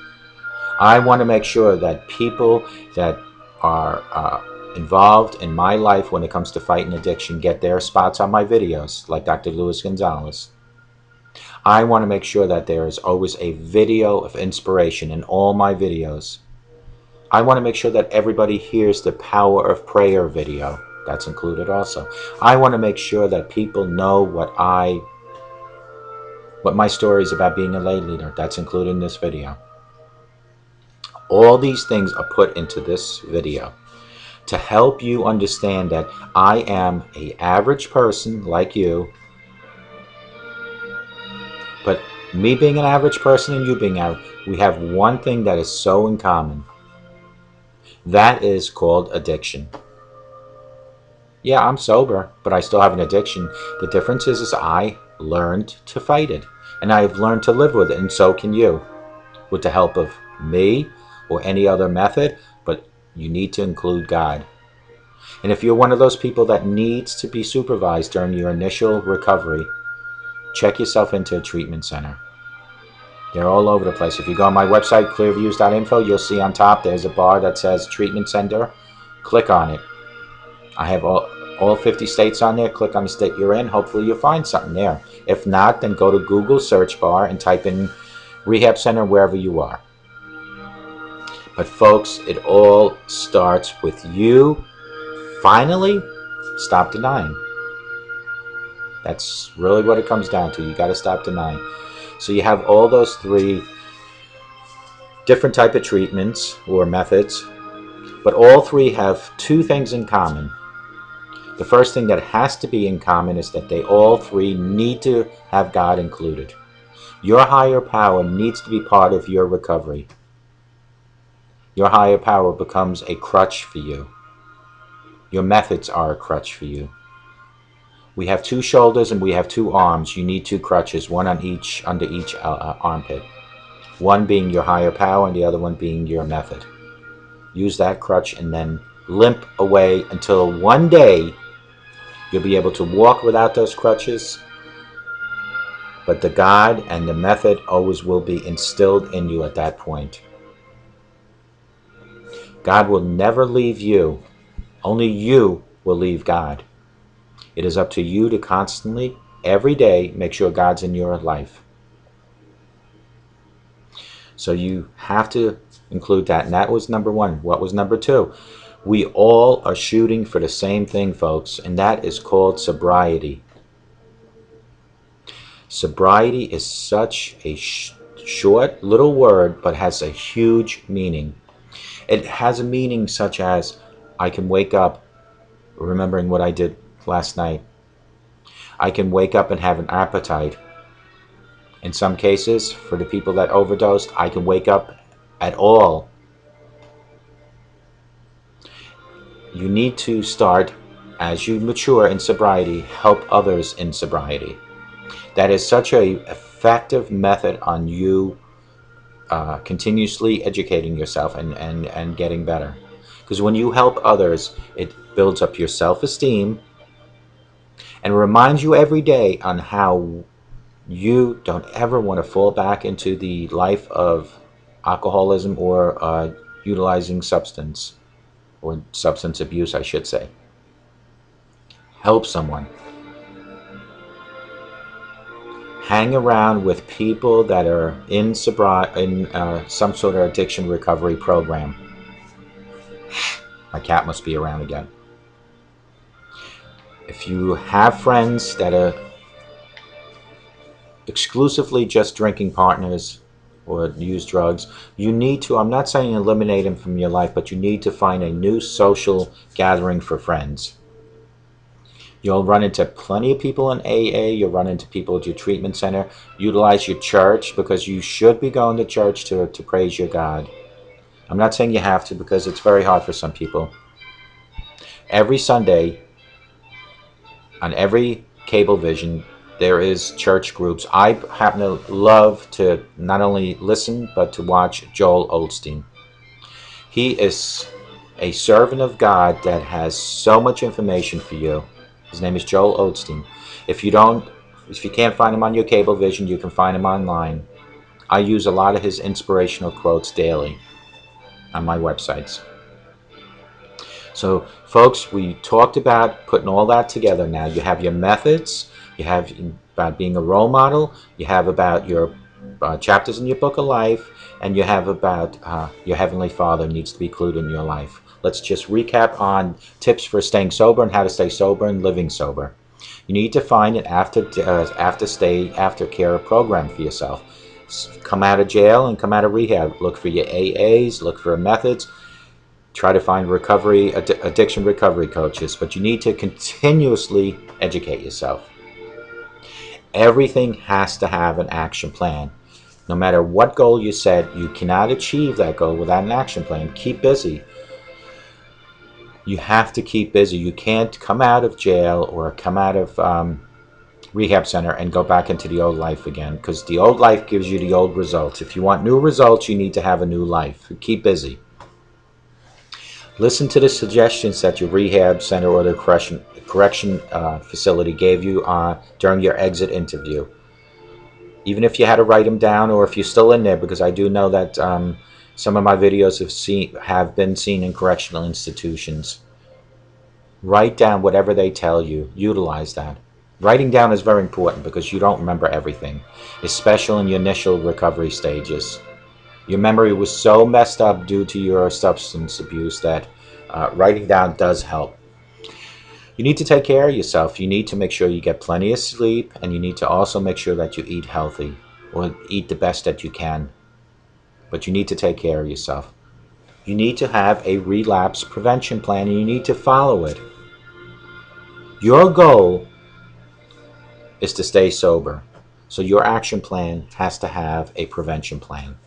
I want to make sure that people that are involved in my life when it comes to fighting addiction get their spots on my videos, like Dr. Luis Gonzalez. I want to make sure that there is always a video of inspiration in all my videos. I want to make sure that everybody hears the power of prayer video. That's included also. I want to make sure that people know what my story is about being a lay leader. That's included in this video. All these things are put into this video to help you understand that I am an average person like you, but me being an average person and you being average, we have one thing that is so in common. That is called addiction. Yeah, I'm sober, but I still have an addiction. The difference is I learned to fight it, and I've learned to live with it, and so can you, with the help of me or any other method, but you need to include God. And if you're one of those people that needs to be supervised during your initial recovery, check yourself into a treatment center. They're all over the place. If you go on my website, clearviews.info, you'll see on top there's a bar that says treatment center. Click on it. I have all 50 states on there. Click on the state you're in. Hopefully you'll find something there. If not, then go to Google search bar and type in Rehab Center wherever you are. But folks, it all starts with you finally stop denying. That's really what it comes down to. You got to stop denying. So you have all those 3 different type of treatments or methods, but all 3 have 2 things in common. The first thing that has to be in common is that they all 3 need to have God included. Your higher power needs to be part of your recovery. Your higher power becomes a crutch for you. Your methods are a crutch for you. We have 2 shoulders and we have 2 arms. You need 2 crutches, one on each, under each armpit. One being your higher power and the other one being your method. Use that crutch and then limp away until one day you'll be able to walk without those crutches. But the God and the method always will be instilled in you at that point. God will never leave you. Only you will leave God. It is up to you to constantly, every day, make sure God's in your life. So you have to include that. And that was number 1. What was number 2? We all are shooting for the same thing, folks, and that is called sobriety. Sobriety is such a short little word, but has a huge meaning. It has a meaning such as, I can wake up remembering what I did last night. I can wake up and have an appetite. In some cases, for the people that overdosed, I can wake up at all. You need to start, as you mature in sobriety, help others in sobriety. That is such an effective method on you continuously educating yourself and getting better. Because when you help others, it builds up your self-esteem and reminds you every day on how you don't ever want to fall back into the life of alcoholism or utilizing substance, or substance abuse, I should say. Help someone. Hang around with people that are in some sort of addiction recovery program. My cat must be around again. If you have friends that are exclusively just drinking partners or use drugs, you need to, I'm not saying eliminate them from your life, but you need to find a new social gathering for friends. You'll run into plenty of people in AA, you'll run into people at your treatment center. Utilize your church, because you should be going to church to praise your God. I'm not saying you have to, because it's very hard for some people. Every Sunday, on every cable vision, there is church groups. I happen to love to not only listen, but to watch Joel Osteen. He is a servant of God that has so much information for you. His name is Joel Osteen. If you can't find him on your cable vision, you can find him online. I use a lot of his inspirational quotes daily on my websites. So, folks, we talked about putting all that together now. You have your methods, you have about being a role model, you have about your chapters in your book of life, and you have about your Heavenly Father needs to be included in your life. Let's just recap on tips for staying sober and how to stay sober and living sober. You need to find an after-care program for yourself. Come out of jail and come out of rehab. Look for your AAs, look for methods. Try to find addiction recovery coaches, but you need to continuously educate yourself. Everything has to have an action plan. No matter what goal you set, you cannot achieve that goal without an action plan. Keep busy. You have to keep busy. You can't come out of jail or come out of rehab center and go back into the old life again, because the old life gives you the old results. If you want new results, you need to have a new life. Keep busy. Listen to the suggestions that your rehab center or the correction facility gave you during your exit interview. Even if you had to write them down, or if you're still in there, because I do know that some of my videos have been seen in correctional institutions. Write down whatever they tell you. Utilize that. Writing down is very important because you don't remember everything, especially in your initial recovery stages. Your memory was so messed up due to your substance abuse that writing down does help. You need to take care of yourself. You need to make sure you get plenty of sleep, and you need to also make sure that you eat healthy or eat the best that you can. But you need to take care of yourself. You need to have a relapse prevention plan, and you need to follow it. Your goal is to stay sober. So your action plan has to have a prevention plan.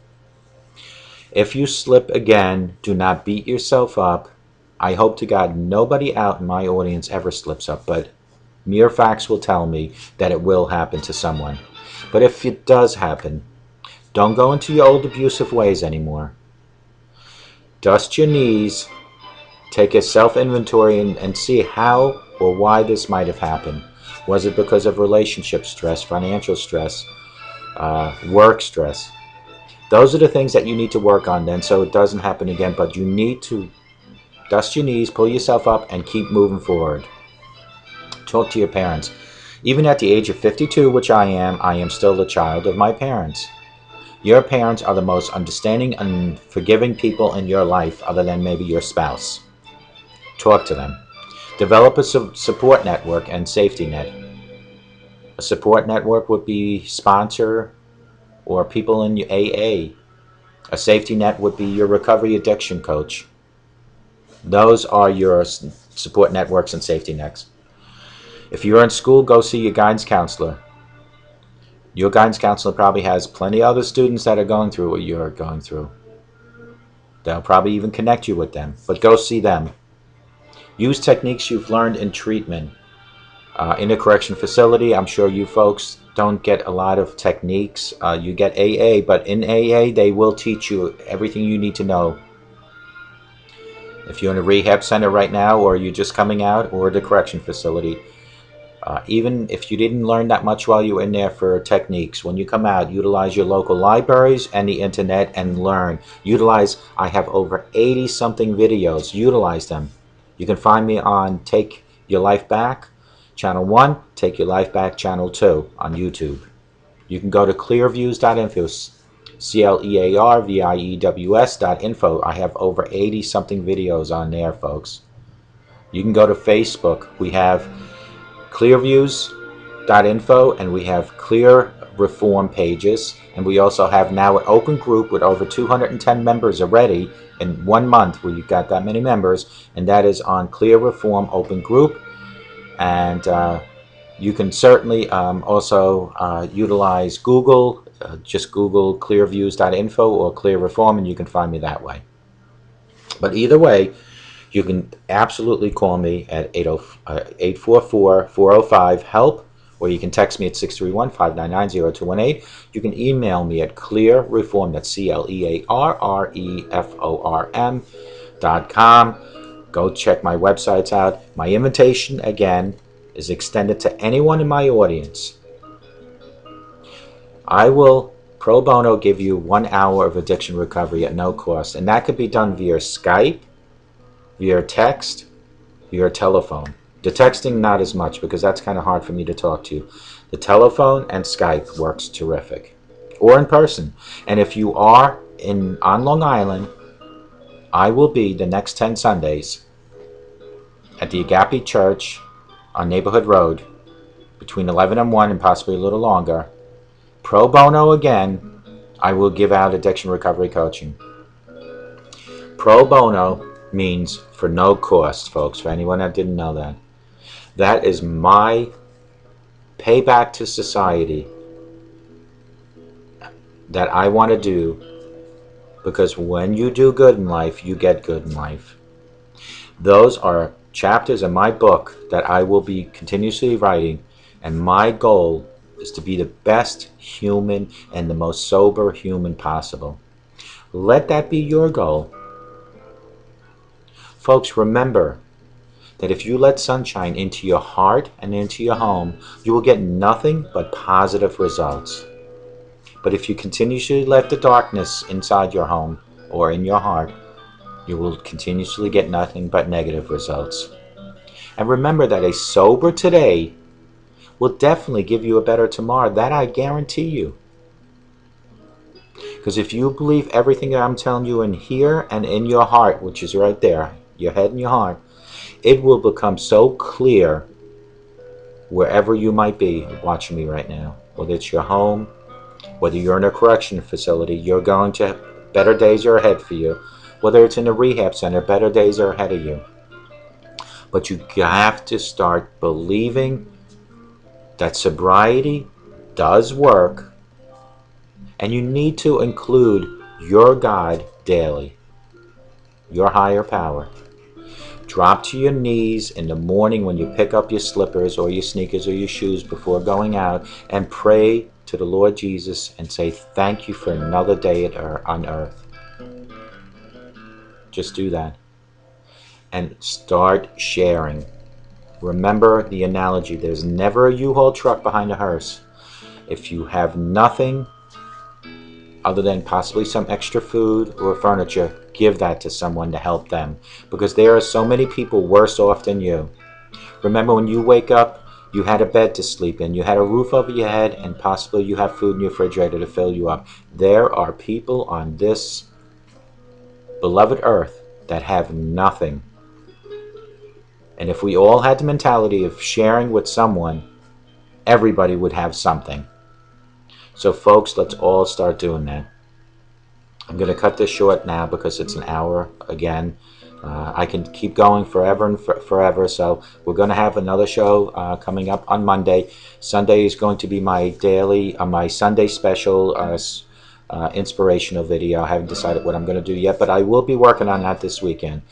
If you slip again, do not beat yourself up. I hope to God nobody out in my audience ever slips up, but mere facts will tell me that it will happen to someone. But if it does happen, don't go into your old abusive ways anymore. Dust your knees, take a self-inventory and see how or why this might have happened. Was it because of relationship stress, financial stress, work stress? Those are the things that you need to work on then so it doesn't happen again, but you need to dust your knees, pull yourself up, and keep moving forward. Talk to your parents. Even at the age of 52, which I am still the child of my parents. Your parents are the most understanding and forgiving people in your life other than maybe your spouse. Talk to them. Develop a support network and safety net. A support network would be sponsor or people in your AA. A safety net would be your recovery addiction coach. Those are your support networks and safety nets. If you're in school, go see your guidance counselor. Your guidance counselor probably has plenty of other students that are going through what you're going through. They'll probably even connect you with them, but go see them. Use techniques you've learned in treatment. In a correction facility, I'm sure you folks don't get a lot of techniques. You get AA, but in AA, they will teach you everything you need to know. If you're in a rehab center right now, or you're just coming out, or the correction facility, even if you didn't learn that much while you were in there for techniques, when you come out, utilize your local libraries and the internet and learn. I have over 80-something videos. Utilize them. You can find me on Take Your Life Back, Channel 1, Take Your Life Back, Channel 2 on YouTube. You can go to clearviews.info, CLEARVIEWS.info. I have over 80-something videos on there, folks. You can go to Facebook. We have clearviews.info and we have Clear Reform pages, and we also have now an open group with over 210 members already. In 1 month we've got that many members, and that is on Clear Reform Open Group. And you can certainly also utilize Google. Just Google clearviews.info or Clear Reform and you can find me that way. But either way, you can absolutely call me at 844-405-HELP, or you can text me at 631-599-0218. You can email me at clearreform, that's CLEARREFORM.com. Go check my websites out. My invitation, again, is extended to anyone in my audience. I will pro bono give you 1 hour of addiction recovery at no cost, and that could be done via Skype, via text, via telephone. The texting, not as much, because that's kind of hard for me to talk to you. The telephone and Skype works terrific. Or in person. And if you are on Long Island, I will be the next 10 Sundays at the Agape Church on Neighborhood Road between 11 and 1 and possibly a little longer. Pro bono again, I will give out addiction recovery coaching. Pro bono means for no cost, folks, for anyone that didn't know that. That is my payback to society that I want to do, because when you do good in life, you get good in life. Those are chapters in my book that I will be continuously writing, and my goal is to be the best human and the most sober human possible. Let that be your goal. Folks, remember that if you let sunshine into your heart and into your home, you will get nothing but positive results. But if you continuously let the darkness inside your home or in your heart, you will continuously get nothing but negative results. And remember that a sober today will definitely give you a better tomorrow. That I guarantee you. Because if you believe everything that I'm telling you in here and in your heart, which is right there, your head and your heart, it will become so clear wherever you might be watching me right now. Whether it's your home, whether you're in a correction facility, you're going to, better days are ahead for you. Whether it's in a rehab center, better days are ahead of you. But you have to start believing that sobriety does work, and you need to include your God daily, your higher power. Drop to your knees in the morning when you pick up your slippers or your sneakers or your shoes before going out and pray to the Lord Jesus and say, thank you for another day on earth. Just do that. And start sharing. Remember the analogy, there's never a U-Haul truck behind a hearse. If you have nothing other than possibly some extra food or furniture, give that to someone to help them, because there are so many people worse off than you. Remember, when you wake up, you had a bed to sleep in, you had a roof over your head, and possibly you have food in your refrigerator to fill you up. There are people on this beloved earth that have nothing. And if we all had the mentality of sharing with someone, everybody would have something. So folks, let's all start doing that. I'm going to cut this short now because it's an hour again. I can keep going forever and forever, so we're going to have another show coming up on Monday. Sunday is going to be my daily, my Sunday special inspirational video. I haven't decided what I'm going to do yet, but I will be working on that this weekend.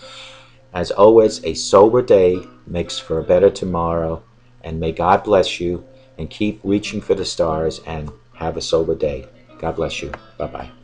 As always, a sober day makes for a better tomorrow, and may God bless you, and keep reaching for the stars, and have a sober day. God bless you. Bye-bye.